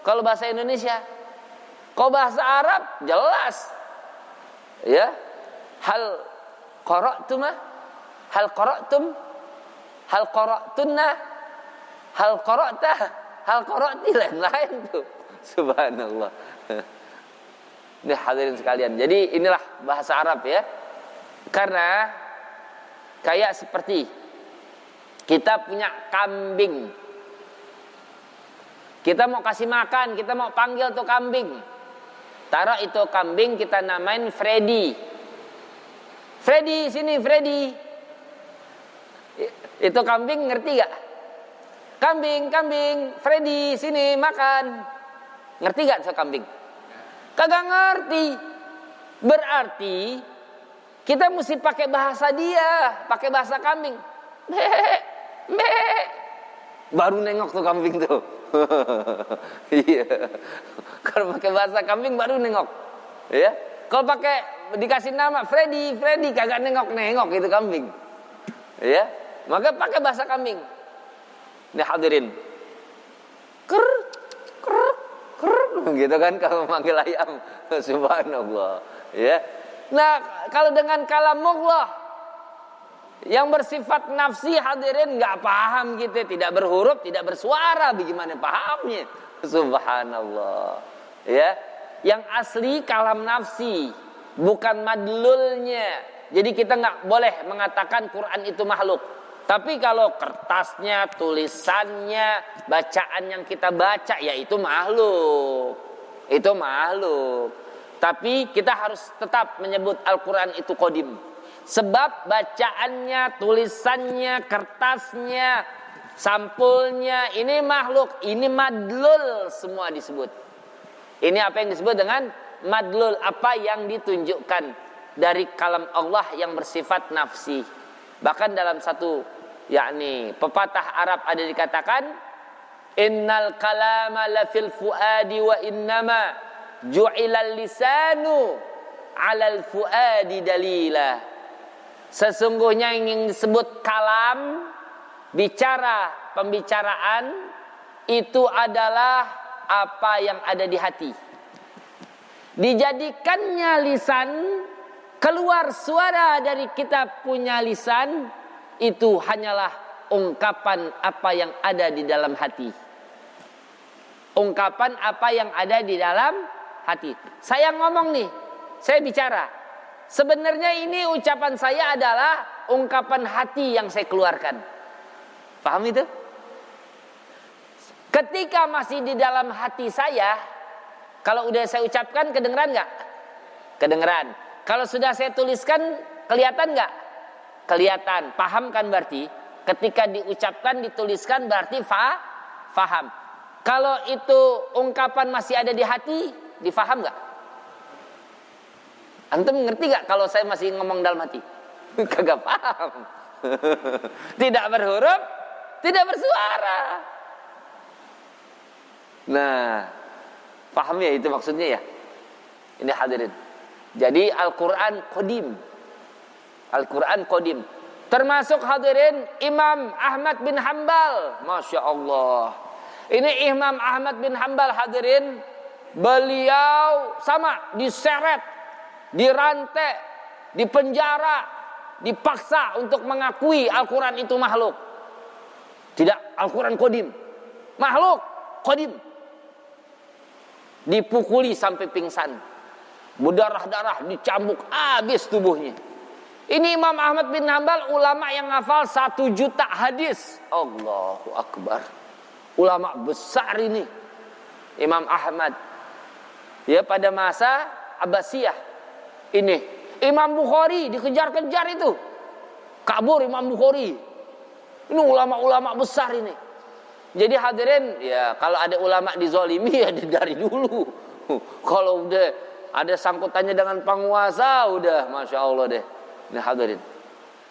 kalau bahasa Indonesia. Kalau bahasa Arab jelas. Ya, hal qara'tum, hal qara'tum, hal qara'tunna, hal qara'ta, hal qara'ti, lain-lain tuh. Subhanallah. Ini hadirin sekalian. Jadi inilah bahasa Arab ya. Karena kayak seperti kita punya kambing. Kita mau kasih makan, kita mau panggil tuh kambing. Taruh itu kambing kita namain Freddy. Freddy, sini Freddy. Itu kambing ngerti gak? Kambing, Freddy, sini makan. Ngerti gak so kambing? Kagak ngerti. Berarti kita mesti pakai bahasa dia, pakai bahasa kambing. Be. Baru nengok tuh kambing tuh. Iya. Kalau pakai bahasa kambing baru nengok. Ya. Kalau pakai dikasih nama Freddy, kagak nengok itu kambing. Ya. Maka pakai bahasa kambing. Nih hadirin. Ker gitu kan kalau memanggil ayam. Subhanallah, ya. Nah, kalau dengan kalamullah yang bersifat nafsi, hadirin nggak paham kita, tidak berhuruf, tidak bersuara, bagaimana pahamnya? Subhanallah, ya. Yang asli kalam nafsi, bukan madlulnya. Jadi kita nggak boleh mengatakan Quran itu makhluk. Tapi kalau kertasnya, tulisannya, bacaan yang kita baca, ya itu makhluk. Itu makhluk. Tapi kita harus tetap menyebut Al-Quran itu qadim. Sebab bacaannya, tulisannya, kertasnya, sampulnya, ini makhluk, ini madlul semua disebut. Ini apa yang disebut dengan madlul, apa yang ditunjukkan dari kalam Allah yang bersifat nafsi. Bahkan dalam satu pepatah Arab ada dikatakan, innal kalama la fil fuadi wa innama ju'ilal lisanu 'alal fuadi dalila. Sesungguhnya yang disebut kalam, bicara, pembicaraan, itu adalah apa yang ada di hati. Dijadikannya lisan, keluar suara dari kita punya lisan, itu hanyalah ungkapan apa yang ada di dalam hati. Ungkapan apa yang ada di dalam hati. Saya ngomong nih, saya bicara. Sebenarnya ini ucapan saya adalah ungkapan hati yang saya keluarkan. Paham itu? Ketika masih di dalam hati saya, kalau udah saya ucapkan, kedengeran nggak? Kedengeran. Kalau sudah saya tuliskan, kelihatan nggak? Kelihatan. Paham kan berarti? Ketika diucapkan, dituliskan berarti faham. Kalau itu ungkapan masih ada di hati, difaham nggak? Antum ngerti gak kalau saya masih ngomong dalam hati? Kagak paham. Tidak berhuruf, tidak bersuara. Nah, paham ya itu maksudnya ya? Ini hadirin. Jadi Al-Quran qadim. Al-Quran qadim. Termasuk hadirin Imam Ahmad bin Hanbal. Masya Allah. Ini Imam Ahmad bin Hanbal hadirin. Beliau sama diseret, dirantai, dipenjara, dipaksa untuk mengakui Al-Quran itu makhluk. Tidak, Al-Quran qadim. Makhluk, qadim. Dipukuli sampai pingsan. Berdarah-darah, dicambuk, habis tubuhnya. Ini Imam Ahmad bin Hanbal, ulama yang hafal 1 juta hadis. Allahu Akbar. Ulama besar ini. Imam Ahmad. Ya, pada masa Abbasiyah. Ini Imam Bukhari dikejar-kejar itu, kabur Imam Bukhari. Ini ulama-ulama besar ini. Jadi hadirin, ya kalau ada ulama dizolimi ya dari dulu. Kalau udah ada sangkutannya dengan penguasa, udah masya Allah deh. Nah hadirin.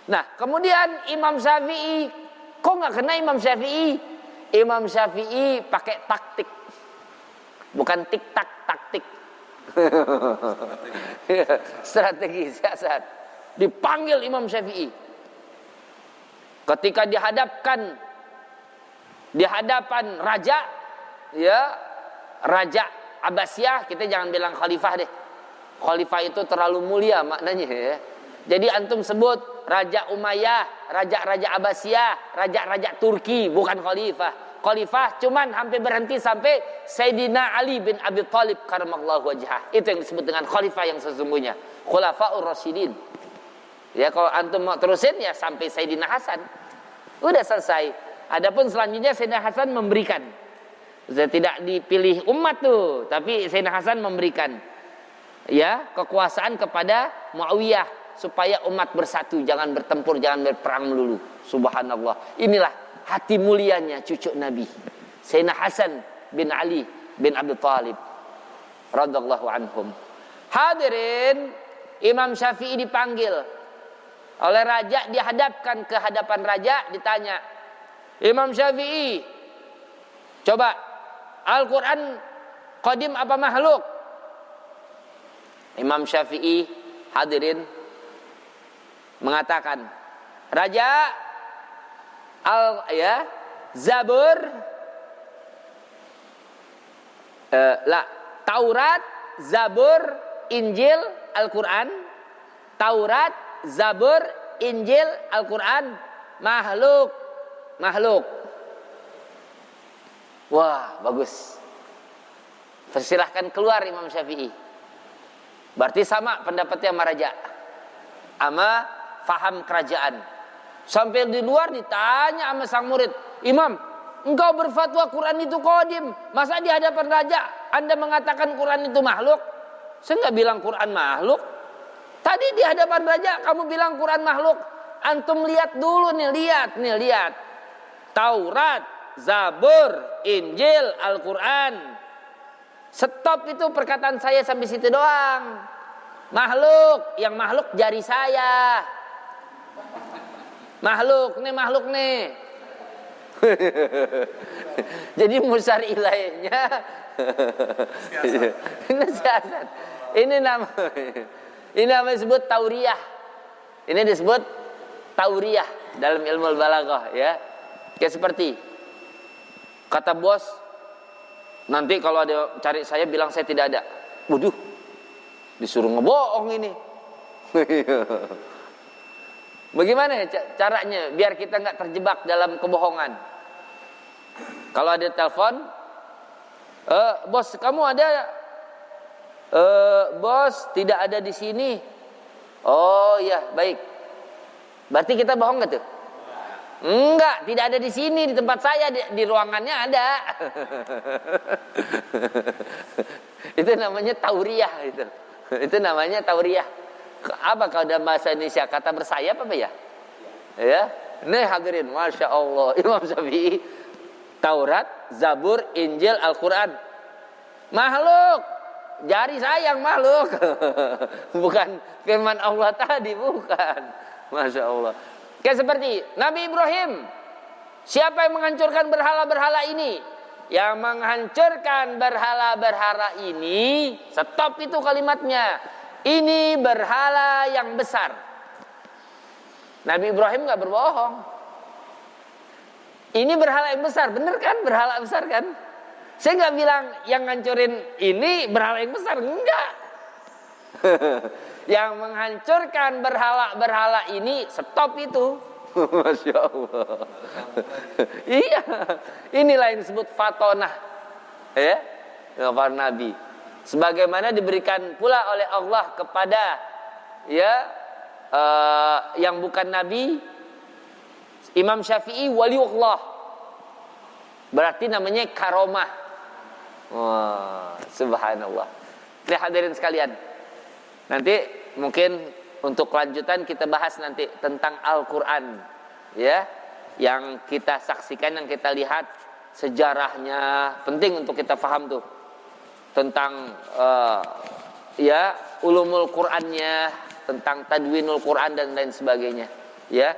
Nah kemudian Imam Syafi'i, kok nggak kena Imam Syafi'i? Imam Syafi'i pakai taktik, bukan tik-tak, taktik. Strategi siasat. Dipanggil Imam Syafi'i. Ketika di hadapan raja, ya raja Abbasiyah, kita jangan bilang khalifah deh. Khalifah itu terlalu mulia maknanya ya. Jadi antum sebut Raja Umayyah, Raja-Raja Abbasiyah, Raja-Raja Turki, bukan khalifah. Khalifah cuman hampir berhenti sampai Sayyidina Ali bin Abi Thalib karamallahu wajhah. Itu yang disebut dengan khalifah yang sesungguhnya. Khulafaur Rasyidin. Ya kalau antum mau terusin ya sampai Sayyidina Hasan. Udah selesai. Adapun selanjutnya Sayyidina Hasan memberikan. Sudah tidak dipilih umat tuh, tapi Sayyidina Hasan memberikan ya kekuasaan kepada Muawiyah supaya umat bersatu, jangan bertempur, jangan berperang melulu. Subhanallah. Inilah hati mulianya cucu Nabi Sayyidina Hasan bin Ali bin Abi Thalib radhiyallahu anhum. Hadirin, Imam Syafi'i dipanggil oleh raja, dihadapkan ke hadapan raja, ditanya, Imam Syafi'i, coba Al-Quran qadim apa makhluk? Imam Syafi'i hadirin mengatakan, Raja, Zabur, Taurat, Zabur, Injil, Al-Quran. Taurat, Zabur, Injil, Al-Quran. Makhluk. Wah, bagus. Silahkan keluar Imam Syafi'i. Berarti sama pendapatnya sama raja, sama faham kerajaan. Sampai di luar ditanya sama sang murid, Imam, engkau berfatwa Quran itu qadim, masa di hadapan raja Anda mengatakan Quran itu makhluk? Saya nggak bilang Quran makhluk. Tadi di hadapan raja kamu bilang Quran makhluk. Antum lihat dulu nih, lihat. Taurat, Zabur, Injil, Al-Quran. Stop itu perkataan saya sampai situ doang. Makhluk, yang makhluk jari saya. Makhluk nih. Jadi musar ilainya. Ini siasat. Ini nama disebut tauriyah. Ini disebut tauriyah dalam ilmu balaghah ya. Kayak seperti kata bos, nanti kalau ada cari saya bilang saya tidak ada. Waduh, disuruh ngebohong ini. Bagaimana caranya biar kita nggak terjebak dalam kebohongan? Kalau ada telepon, bos kamu ada? Bos tidak ada di sini. Oh ya baik. Berarti kita bohong nggak tuh? Enggak, tidak ada di sini, di tempat saya, di ruangannya ada. Itu namanya tauriyah itu. Itu namanya tauriyah. Apa kalau dalam bahasa Indonesia kata bersayap apa ya? Ya. Nih hadirin, Masya Allah, Imam Syafi'i, Taurat, Zabur, Injil, Al-Quran. Makhluk, jari saya yang makhluk. Bukan firman Allah tadi, bukan. Masya Allah. Kayak seperti Nabi Ibrahim. Siapa yang menghancurkan berhala-berhala ini? Yang menghancurkan berhala-berhala ini, stop itu kalimatnya. Ini berhala yang besar. Nabi Ibrahim gak berbohong. Ini berhala yang besar, bener kan? Berhala besar kan? Saya gak bilang yang ngancurin ini berhala yang besar, enggak. Yang menghancurkan berhala-berhala ini, stop itu. Masya Allah. Iya, inilah yang disebut fatonah, ya, para nabi. Sebagaimana diberikan pula oleh Allah kepada yang bukan nabi, Imam Syafi'i waliullah. Berarti namanya karomah. Wah, subhanallah. Lihat hadirin sekalian. Nanti mungkin untuk kelanjutan kita bahas nanti tentang Al-Quran, ya, yang kita saksikan, yang kita lihat sejarahnya, penting untuk kita paham tuh tentang ulumul Qurannya, tentang tadwinul Quran dan lain sebagainya, ya.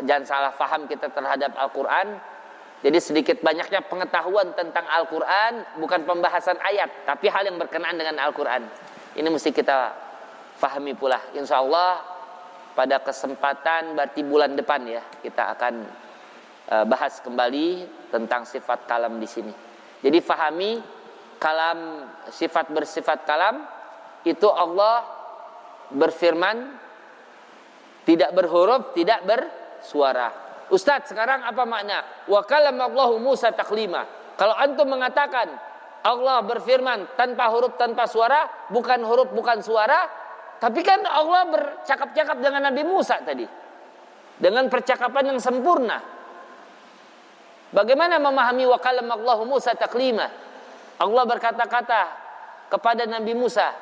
Jangan salah paham kita terhadap Al-Quran. Jadi sedikit banyaknya pengetahuan tentang Al-Quran, bukan pembahasan ayat, tapi hal yang berkenaan dengan Al-Quran. Ini mesti kita fahami pula. Insya Allah pada kesempatan berarti bulan depan ya, kita akan bahas kembali tentang sifat kalam di sini. Jadi fahami kalam, sifat bersifat kalam itu Allah berfirman, tidak berhuruf, tidak bersuara. Ustadz, sekarang apa makna? Wa kalamallahu Musa taklima. Kalau antum mengatakan Allah berfirman tanpa huruf, tanpa suara, bukan huruf, bukan suara, tapi kan Allah bercakap-cakap dengan Nabi Musa tadi, dengan percakapan yang sempurna. Bagaimana memahami wa kalamallahu Musa taklima? Allah berkata-kata kepada Nabi Musa.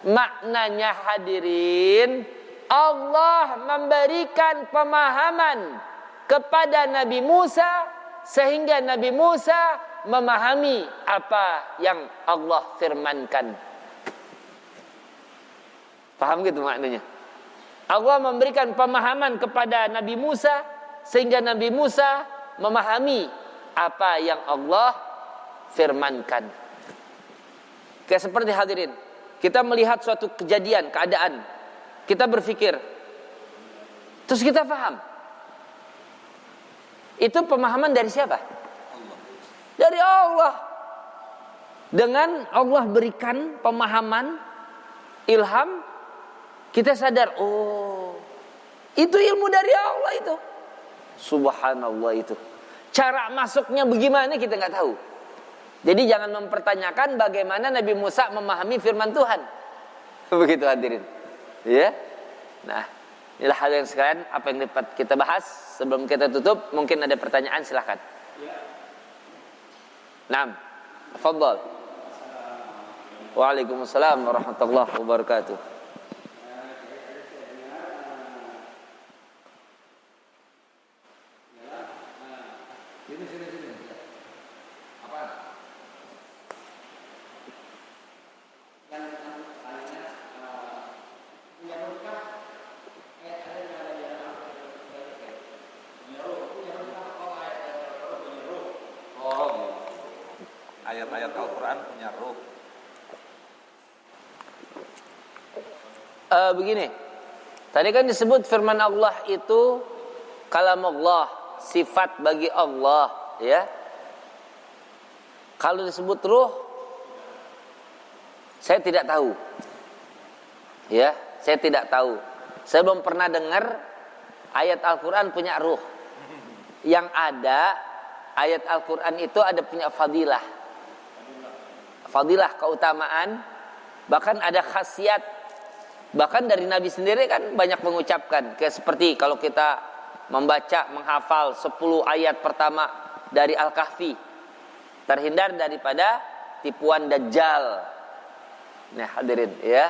Maknanya hadirin, Allah memberikan pemahaman kepada Nabi Musa sehingga Nabi Musa memahami apa yang Allah firmankan. Paham gitu maknanya? Allah memberikan pemahaman kepada Nabi Musa sehingga Nabi Musa memahami apa yang Allah firmankan. Kayak seperti hadirin, kita melihat suatu kejadian, keadaan, kita berpikir, terus kita paham. Itu pemahaman dari siapa? Allah. Dari Allah. Dengan Allah berikan pemahaman, ilham, kita sadar, oh, itu ilmu dari Allah itu. Subhanallah itu. Cara masuknya bagaimana kita nggak tahu. Jadi jangan mempertanyakan bagaimana Nabi Musa memahami firman Tuhan. Begitu hadirin. Ya. Nah, inilah hal yang sekalian apa yang dapat kita bahas. Sebelum kita tutup, mungkin ada pertanyaan, silakan. Naam. Tafadhal. Waalaikumsalam warahmatullahi wabarakatuh. Ayat-ayat Al-Quran punya ruh. Begini, tadi kan disebut firman Allah itu kalam Allah, sifat bagi Allah, ya. Kalau disebut ruh, saya tidak tahu, ya, saya tidak tahu. Saya belum pernah dengar ayat Al-Quran punya ruh. Yang ada ayat Al-Quran itu ada punya fadilah, keutamaan, bahkan ada khasiat. Bahkan dari Nabi sendiri kan banyak mengucapkan, kayak seperti kalau kita membaca, menghafal 10 ayat pertama dari Al-Kahfi, terhindar daripada tipuan Dajjal. Nah hadirin, ya.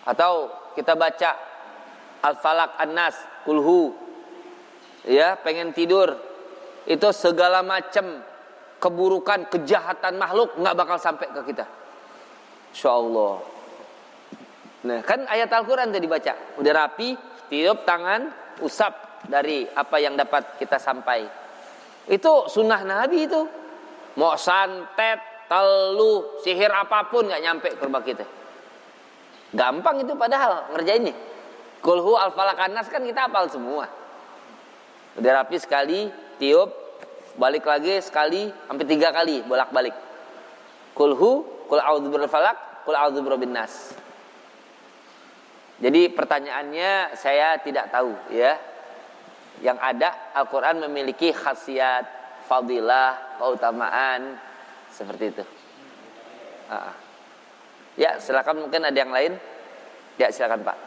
Atau kita baca Al-Falaq, An-Nas, Kulhu, ya, pengen tidur, itu segala macam keburukan, kejahatan makhluk nggak bakal sampai ke kita, insyaallah. Nah, kan ayat Al-Quran tadi baca, udah rapi, tiup tangan, usap dari apa yang dapat kita sampai. Itu sunnah Nabi itu. Mau santet, telu, sihir apapun nggak nyampe ke rumah kita. Gampang itu padahal ngerjainnya. Kulhu, Al-Falaq, An-Nas kan kita hafal semua. Udah rapi sekali, tiup, balik lagi sekali, sampai 3 kali bolak-balik. Kulhu, kul a'udzu birabbil falaq, kul a'udzu birabbin nas. Jadi pertanyaannya saya tidak tahu, ya. Yang ada Al-Quran memiliki khasiat, fadilah, keutamaan seperti itu. Ya, silakan, mungkin ada yang lain. Ya, silakan Pak.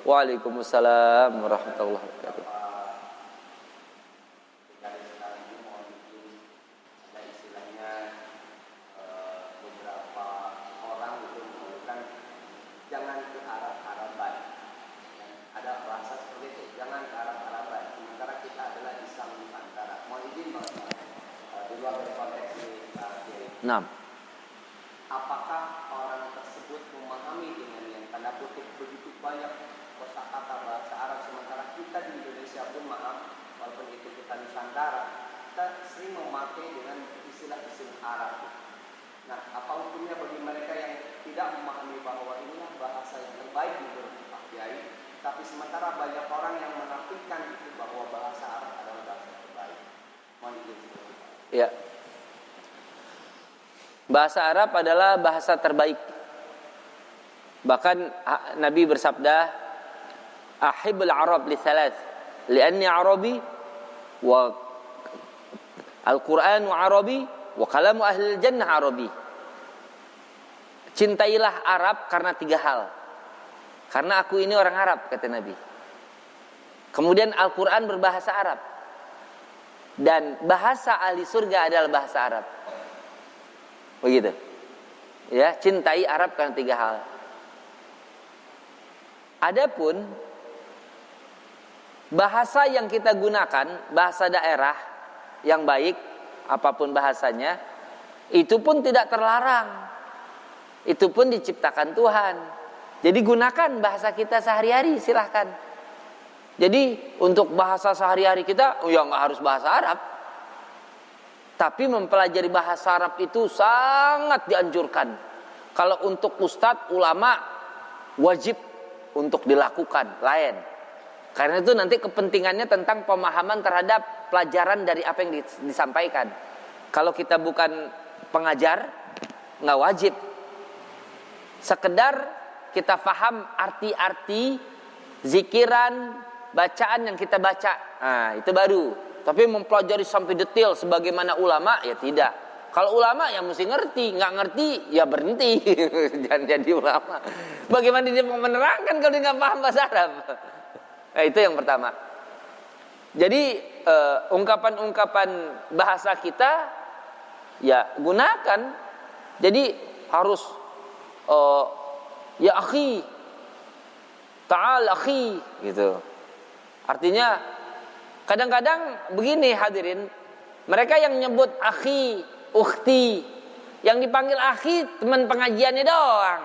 Waalaikumsalam warahmatullahi wabarakatuh. Jangan ke Arab-Araban. Ada bahasa seperti itu, jangan ke Arab-Araban. Sementara kita adalah Islam Nusantara. Mohon izin Pak, di luar dari konteks ini. Nah, apakah orang tersebut memahami dengan yang tanda kutip begitu banyak kosakata bahasa Arab, sementara kita di Indonesia pun, maaf, walaupun itu kita Nusantara, kita sering memakai dengan istilah-istilah Arab. Nah, apa hukumnya bagi mereka yang tidak memahami bahwa inilah bahasa yang terbaik menurut Pak Kiai, tapi sementara banyak orang yang menafikan itu bahwa bahasa Arab adalah bahasa terbaik. Mohon izin seperti itu. ya. Bahasa Arab adalah bahasa terbaik. Bahkan Nabi bersabda, "Ahibbul Arab li thalath, li'anni Arabi wa Al-Qur'anu Arabi wa kalamu ahli jannah Arabi." Cintailah Arab karena 3 hal. Karena aku ini orang Arab, kata Nabi. Kemudian Al-Quran berbahasa Arab. Dan bahasa ahli surga adalah bahasa Arab. Begitu. Ya, cintai Arab karena 3 hal. Adapun bahasa yang kita gunakan, bahasa daerah yang baik, apapun bahasanya, itu pun tidak terlarang. Itu pun diciptakan Tuhan. Jadi gunakan bahasa kita sehari-hari, silahkan. Jadi untuk bahasa sehari-hari kita, ya nggak harus bahasa Arab. Tapi mempelajari bahasa Arab itu sangat dianjurkan. Kalau untuk ustadz, ulama, wajib untuk dilakukan, lain. Karena itu nanti kepentingannya tentang pemahaman terhadap pelajaran dari apa yang disampaikan. Kalau kita bukan pengajar, nggak wajib. Sekedar kita faham arti-arti zikiran, bacaan yang kita baca. Nah, itu baru. Tapi mempelajari sampai detail sebagaimana ulama, ya tidak. Kalau ulama ya mesti ngerti, nggak ngerti ya berhenti. Jangan jadi ulama. Bagaimana dia mau menerangkan kalau dia nggak paham bahasa Arab? Nah, itu yang pertama. Jadi ungkapan-ungkapan bahasa kita ya gunakan. Jadi harus ya akhi, ta'al akhi gitu. Artinya kadang-kadang begini hadirin, mereka yang nyebut akhi, ukhti, yang dipanggil akhi teman pengajiannya doang.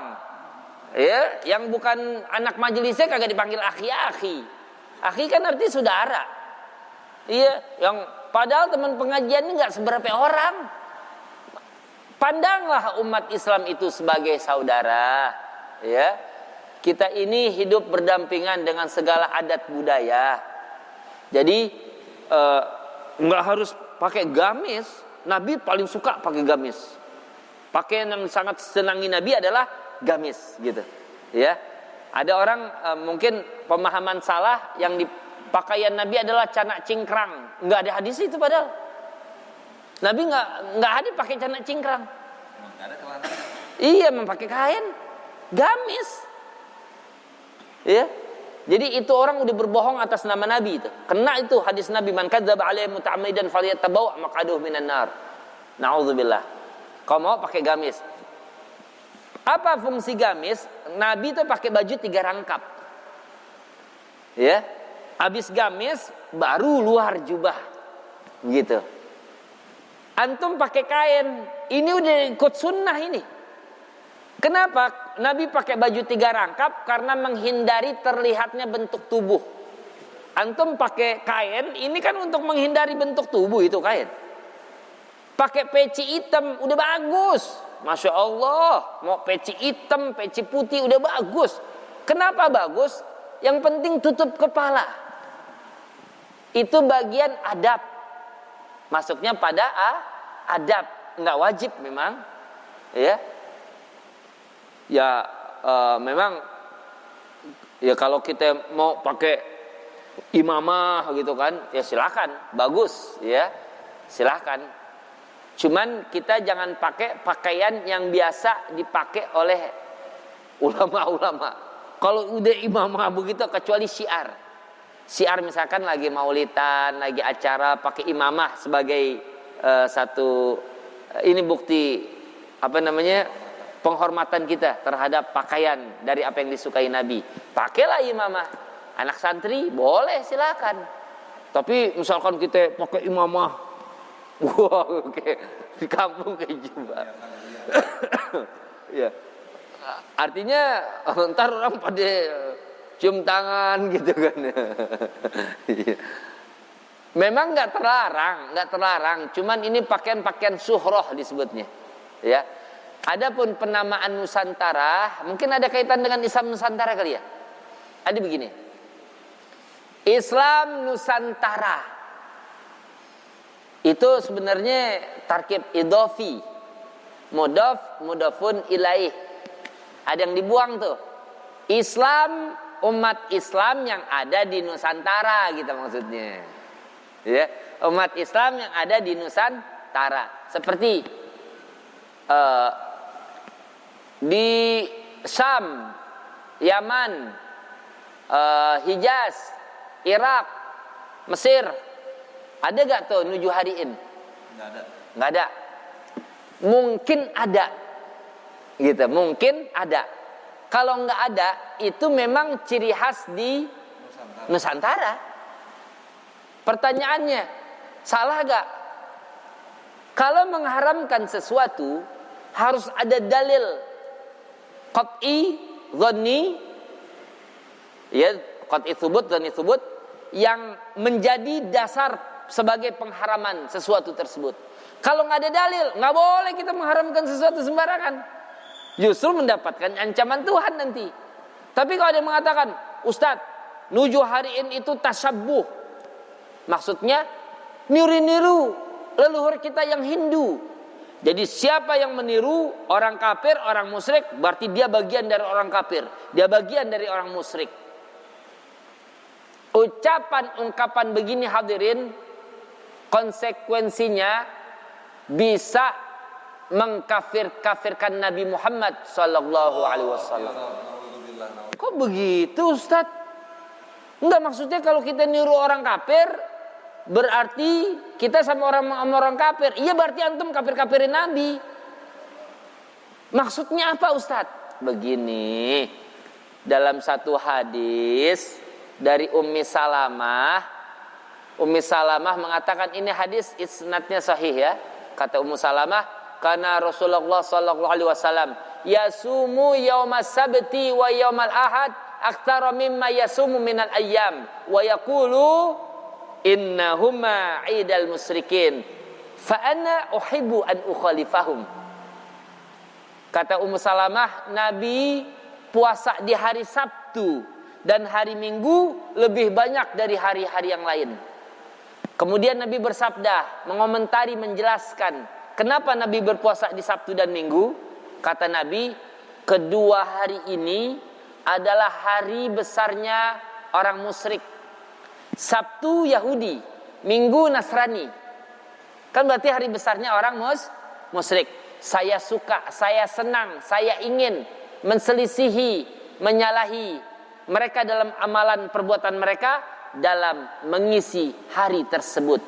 Ya, yang bukan anak majelisnya kagak dipanggil akhi. Akhi kan arti saudara. Iya, yang padahal teman pengajian ini nggak seberapa orang. Pandanglah umat Islam itu sebagai saudara. Ya, kita ini hidup berdampingan dengan segala adat budaya. Jadi nggak harus pakai gamis. Nabi paling suka pakai gamis. Pakaian yang sangat senangi Nabi adalah gamis, gitu. Ya, ada orang mungkin pemahaman salah yang di pakaian Nabi adalah canak cingkrang. Nggak ada hadis itu padahal. Nabi nggak ada pakai canak cingkrang. Iya, memakai kain gamis. Ya. Jadi itu orang udah berbohong atas nama Nabi itu. Kena itu hadis Nabi, man kadzdzaba alaihi muta'ammidan falyatabawwa maq'adahu minan nar. Nauzubillah. Kau mau pakai gamis. Apa fungsi gamis? Nabi itu pakai baju 3 rangkap. Ya. Habis gamis baru luar jubah. Gitu. Antum pakai kain, ini udah ikut sunnah ini. Kenapa? Nabi pakai baju 3 rangkap karena menghindari terlihatnya bentuk tubuh. Antum pakai kain, ini kan untuk menghindari bentuk tubuh itu kain. Pakai peci hitam, udah bagus. Masya Allah, mau peci hitam, peci putih, udah bagus. Kenapa bagus? Yang penting tutup kepala. Itu bagian adab. Masuknya pada adab, nggak wajib memang, ya. Ya memang ya kalau kita mau pakai imamah gitu kan, ya silakan, bagus, ya silakan. Cuman kita jangan pakai pakaian yang biasa dipakai oleh ulama-ulama. Kalau udah imamah begitu, kecuali syiar. Syiar misalkan lagi maulidan, lagi acara pakai imamah sebagai satu ini bukti apa namanya penghormatan kita terhadap pakaian dari apa yang disukai Nabi. Pakailah imamah. Anak santri boleh silakan. Tapi misalkan kita pakai imamah, wah kayak di kampung kayak juga. Ya. Artinya ntar orang pada cium tangan gitu kan. Memang nggak terlarang, cuman ini pakaian-pakaian syuhrah disebutnya, ya. Adapun penamaan Nusantara, mungkin ada kaitan dengan Islam Nusantara kali ya. Ada begini, Islam Nusantara itu sebenarnya tarkib idhofi, mudhafun ilaih. Ada yang dibuang tuh. Islam, umat Islam yang ada di Nusantara gitu maksudnya. Ya, umat Islam yang ada di Nusantara. Seperti di Syam, Yaman, Hijaz, Irak, Mesir. Ada gak tuh nuju hariin? Nggak ada. Mungkin ada. Gitu, mungkin ada. Kalau nggak ada, itu memang ciri khas di Nusantara. Pertanyaannya, salah gak? Kalau mengharamkan sesuatu, harus ada dalil qat'i, dhanni, ya, qat'i thubut, dhanni thubut, yang menjadi dasar sebagai pengharaman sesuatu tersebut. Kalau nggak ada dalil, nggak boleh kita mengharamkan sesuatu sembarangan. Justru mendapatkan ancaman Tuhan nanti. Tapi kalau ada yang mengatakan, Ustadz, nuju hariin itu tasabbuh, maksudnya niru-niru leluhur kita yang Hindu. Jadi siapa yang meniru orang kafir, orang musyrik, berarti dia bagian dari orang kafir, dia bagian dari orang musyrik. Ungkapan begini hadirin, konsekuensinya bisa mengkafir-kafirkan Nabi Muhammad sallallahu alaihi wasallam. Kok begitu, Ustaz? Enggak, maksudnya kalau kita niru orang kafir berarti kita sama orang kafir. Iya, berarti antum kafir-kafirin Nabi. Maksudnya apa, Ustaz? Begini, dalam satu hadis dari Ummi Salamah mengatakan, ini hadis isnadnya sahih ya. Kata Ummu Salamah, karena Rasulullah sallallahu alaihi wasallam yasumu yaumas sabti wa yaumal ahad aktsara mimma yasumu minal ayyam wa yaqulu innahuma idal musyrikin fa ana uhibbu an ukhalifahum. Kata Ummu Salamah, Nabi puasa di hari Sabtu dan hari Minggu lebih banyak dari hari-hari yang lain. Kemudian Nabi bersabda, mengomentari, menjelaskan kenapa Nabi berpuasa di Sabtu dan Minggu. Kata Nabi, kedua hari ini adalah hari besarnya orang musyrik. Sabtu Yahudi, Minggu Nasrani. Kan berarti hari besarnya orang musyrik. Saya suka, saya senang, saya ingin menselisihi, menyalahi mereka dalam amalan perbuatan mereka dalam mengisi hari tersebut.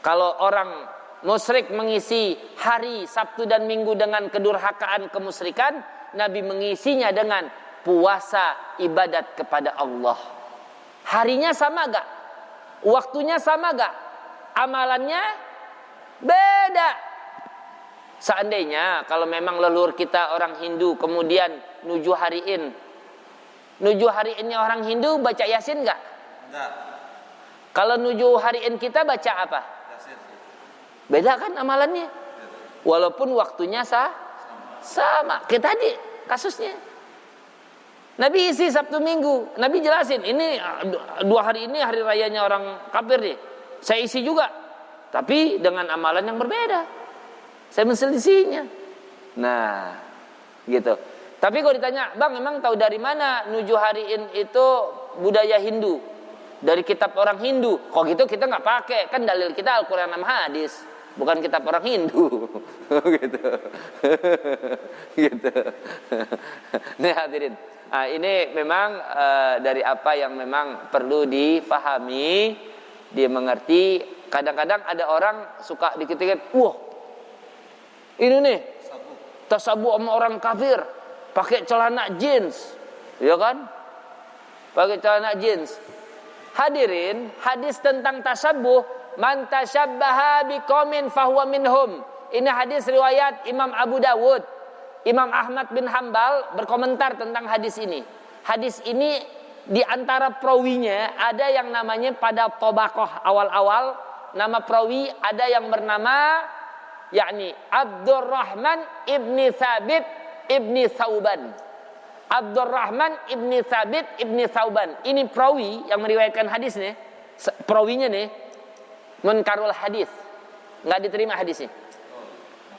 Kalau orang musyrik mengisi hari Sabtu dan Minggu dengan kedurhakaan, kemusyrikan, Nabi mengisinya dengan puasa ibadat kepada Allah. Harinya sama gak? Waktunya sama gak? Amalannya beda. Seandainya kalau memang leluhur kita orang Hindu kemudian nuju hariin Nuju hariinnya orang Hindu baca Yasin enggak? Enggak. Kalau nuju hariin kita baca apa? Yasin. Beda kan amalannya? Walaupun waktunya sama. Kayak tadi kasusnya. Nabi isi Sabtu Minggu. Nabi jelasin, ini 2 hari ini hari rayanya orang kafir nih. Saya isi juga. Tapi dengan amalan yang berbeda. Saya menselisihinya. Nah, gitu. Tapi kalau ditanya, Bang, emang tahu dari mana nuju hariin itu budaya Hindu? Dari kitab orang Hindu. Kok gitu kita nggak pakai? Kan dalil kita Al-Quran sama hadis, bukan kitab orang Hindu. Gitu. Gitu. Nih hadirin. Nah, ini memang dari apa yang memang perlu difahami, dimengerti. Kadang-kadang ada orang suka dikit-dikit, wah, ini nih tasabuh sama orang kafir. Pakai celana jeans, ya kan? Pakai celana jeans. Hadirin, hadis tentang tasabuh, man tashabbaha biqaumin fahuwa minhum. Ini hadis riwayat Imam Abu Dawud. Imam Ahmad bin Hambal berkomentar tentang hadis ini. Hadis ini di antara perawinya ada yang namanya pada Tobaqoh awal-awal, nama perawi ada yang bernama yakni Abdurrahman ibni Thabit Ibni Thauban. Abdurrahman Ibni Thabit Ibni Thauban. Ini perawi yang meriwayatkan hadis nih. Perawinya nih munkarul hadis, nggak diterima hadisnya.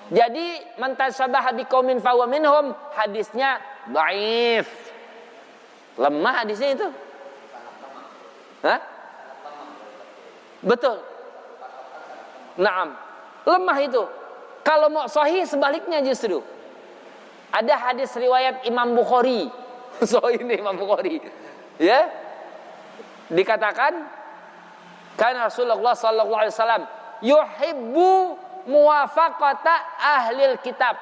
Jadi man tashabbaha biqaumin fahuwa minhum, hadisnya dhaif. Lemah hadisnya itu. Hah? Betul. Naam. Lemah itu. Kalau mau sahih sebaliknya justru. Ada hadis riwayat Imam Bukhari. So ini Imam Bukhari. Ya. Dikatakan kan Rasulullah sallallahu alaihi wasallam yuhibbu muwafaqata ahlil kitab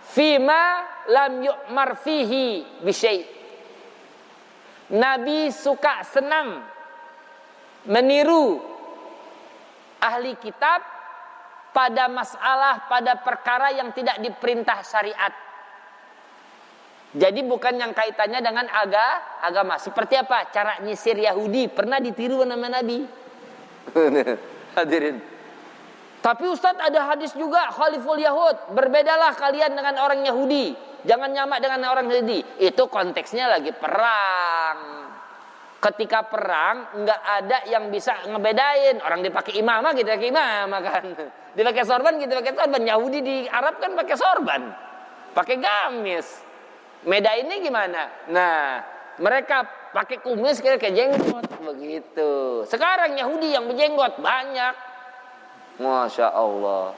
fima lam yu'mar fihi bisyai. Nabi suka senang meniru ahli kitab pada masalah, pada perkara yang tidak diperintah syariat. Jadi bukan yang kaitannya dengan agama. Seperti apa? Cara nyisir Yahudi pernah ditiru nama Nabi. Hadirin. Tapi Ustadz ada hadis juga Khaliful Yahud. Berbedalah kalian dengan orang Yahudi. Jangan nyamak dengan orang Yahudi. Itu konteksnya lagi perang. Ketika perang nggak ada yang bisa ngebedain. Orang dipakai imamah, kita pakai imamah kan. Dipakai sorban, kita pakai sorban. Yahudi di Arab kan pakai sorban, pakai gamis. Medainnya gimana? Nah, mereka pakai kumis, kita kayak jenggot begitu. Sekarang Yahudi yang berjenggot banyak. Masya Allah.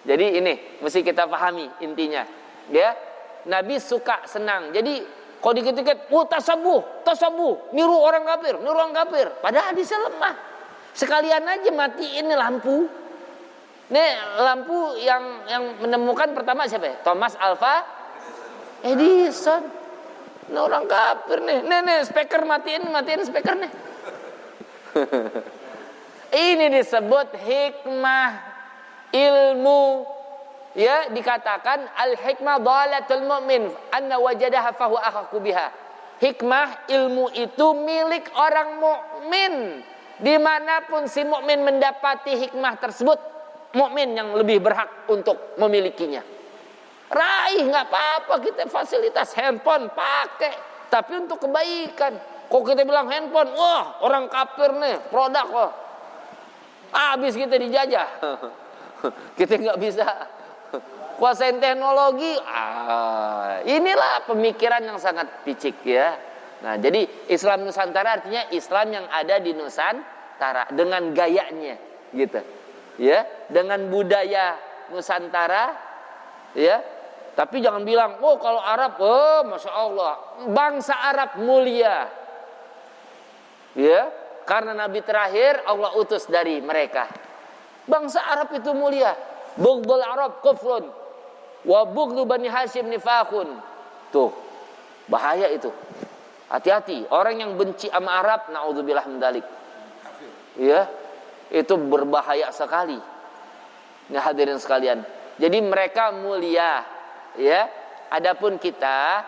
Jadi ini mesti kita pahami intinya. Ya, Nabi suka senang. Jadi kalau dikit-dikit, tasabuh, niru orang kafir. Padahal hadisnya lemah. Sekalian aja matiin lampu. Nih lampu yang menemukan pertama siapa ya? Thomas Alva Edison. Ini orang kafir nih. Nih speaker matiin speaker nih. Ini disebut hikmah ilmu. Ya, dikatakan al-hikmah dhalatul mu'min anna wajadaha fahu akhaku biha. Hikmah ilmu itu milik orang mukmin. Dimanapun si mukmin mendapati hikmah tersebut, mukmin yang lebih berhak untuk memilikinya. Raih, nggak apa-apa kita fasilitas handphone pakai, tapi untuk kebaikan. Kok kita bilang handphone, wah orang kafir nih produk kok. Habis kita dijajah. Kita nggak bisa kuasain teknologi. Inilah pemikiran yang sangat picik ya. Nah, jadi Islam Nusantara artinya Islam yang ada di Nusantara dengan gayanya gitu. Ya, dengan budaya Nusantara ya. Tapi jangan bilang, "Oh, kalau Arab, oh, Masya Allah, bangsa Arab mulia." Ya, karena Nabi terakhir Allah utus dari mereka. Bangsa Arab itu mulia. Bughdul Arab kufrun wa bughdhu Bani Hashim nifaqun. Tuh, bahaya itu. Hati-hati, orang yang benci sama Arab, naudzubillah min dzalik. Ya, itu berbahaya sekali. Nah, hadirin sekalian. Jadi mereka mulia, ya. Adapun kita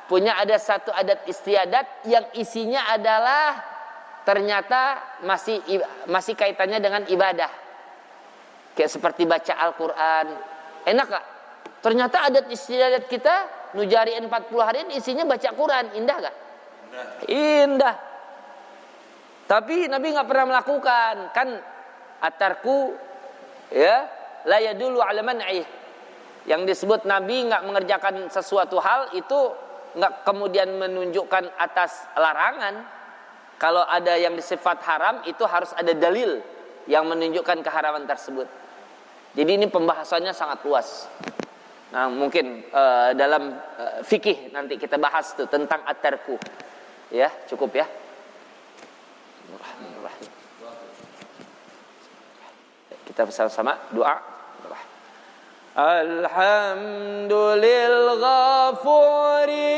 punya ada satu adat istiadat yang isinya adalah ternyata masih kaitannya dengan ibadah. Kayak seperti baca Al-Quran. Enak gak? Ternyata adat istiadat kita Nujariin 40 harian isinya baca Quran. Indah gak? Indah. Tapi Nabi gak pernah melakukan. Kan atarku ya la yadullu ala man'ih. Yang disebut Nabi gak mengerjakan sesuatu hal itu gak kemudian menunjukkan atas larangan. Kalau ada yang disifat haram itu harus ada dalil yang menunjukkan keharaman tersebut. Jadi ini pembahasannya sangat luas. Nah, mungkin dalam fikih nanti kita bahas tuh tentang at-tarku. Ya, cukup ya. Kita bersama-sama doa. Alhamdulillah ghafuri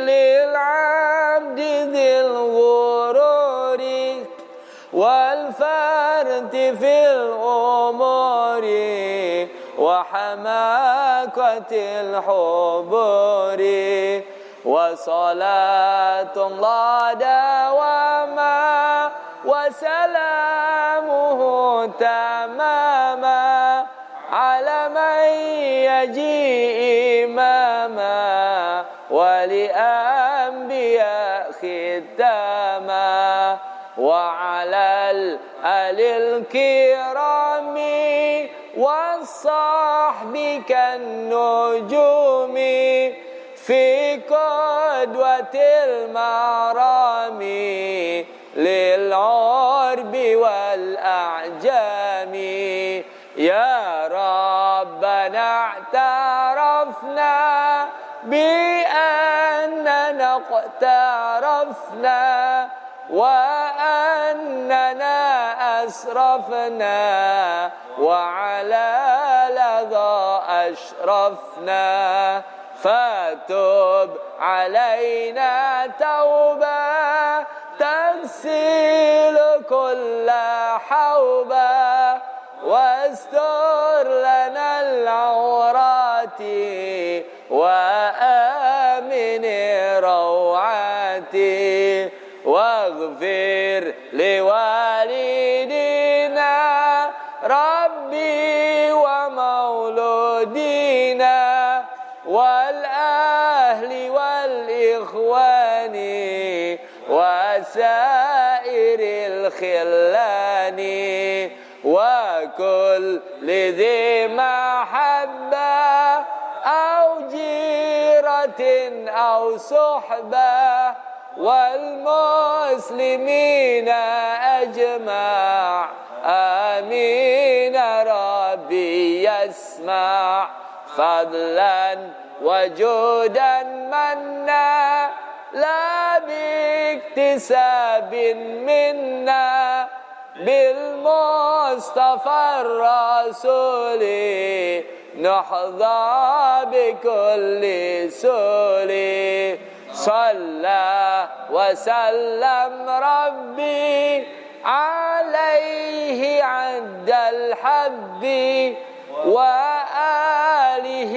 lil 'abdi dzil ghururi wal fardi fil umuri wa hamakatil huburi wa salatullah dawama wa salamuhu tamama ala man yaji imama wa li anbiya khitama wa alal alil kirami wa sahbikan nujumi fi qadwatil marami lil urbi wal a'jami ya rabbana i'tarafna bi annana qtarafna wa annana asrafna wa ala ladha ashrafna fatub alaina tauba تغسل كل حوبة واستر لنا العورات وآمن روعاتي واغفر لوالدينا ربي ومولودينا والأهل والإخوان الخلان وكل ذي محبة أو جيرة أو صحبة والمسلمين أجمع آمين ربي يسمع فضلا وجودا منا لا باكتساب منا بالمصطفى الرسول نحظى بكل سول صلى وسلم ربي عليه عند الحب وآله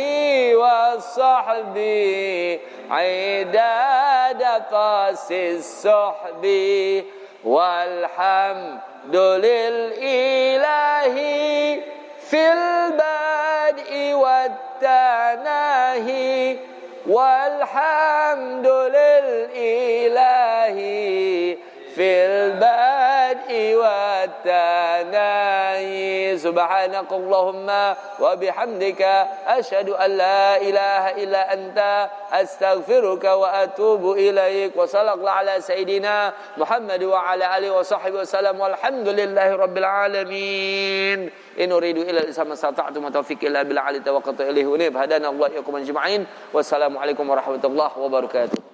وصحبه عداد قاس السحب والحمد للإله في البدء والتناهي والحمد للإله في البدء والتناهي سبحانك اللهم وبحمدك أشهد أن لا إله إلا أنت أستغفرك وأتوب إليك وصلى الله على سيدنا محمد وعلى آله وصحبه وسلم والحمد لله رب العالمين إن أريد إلا الإسلام ما استطعت وما توفيقي إلا بالله عليه توكلت عليه ونيب هدانا الله إياكم أجمعين والسلام عليكم ورحمة الله وبركاته.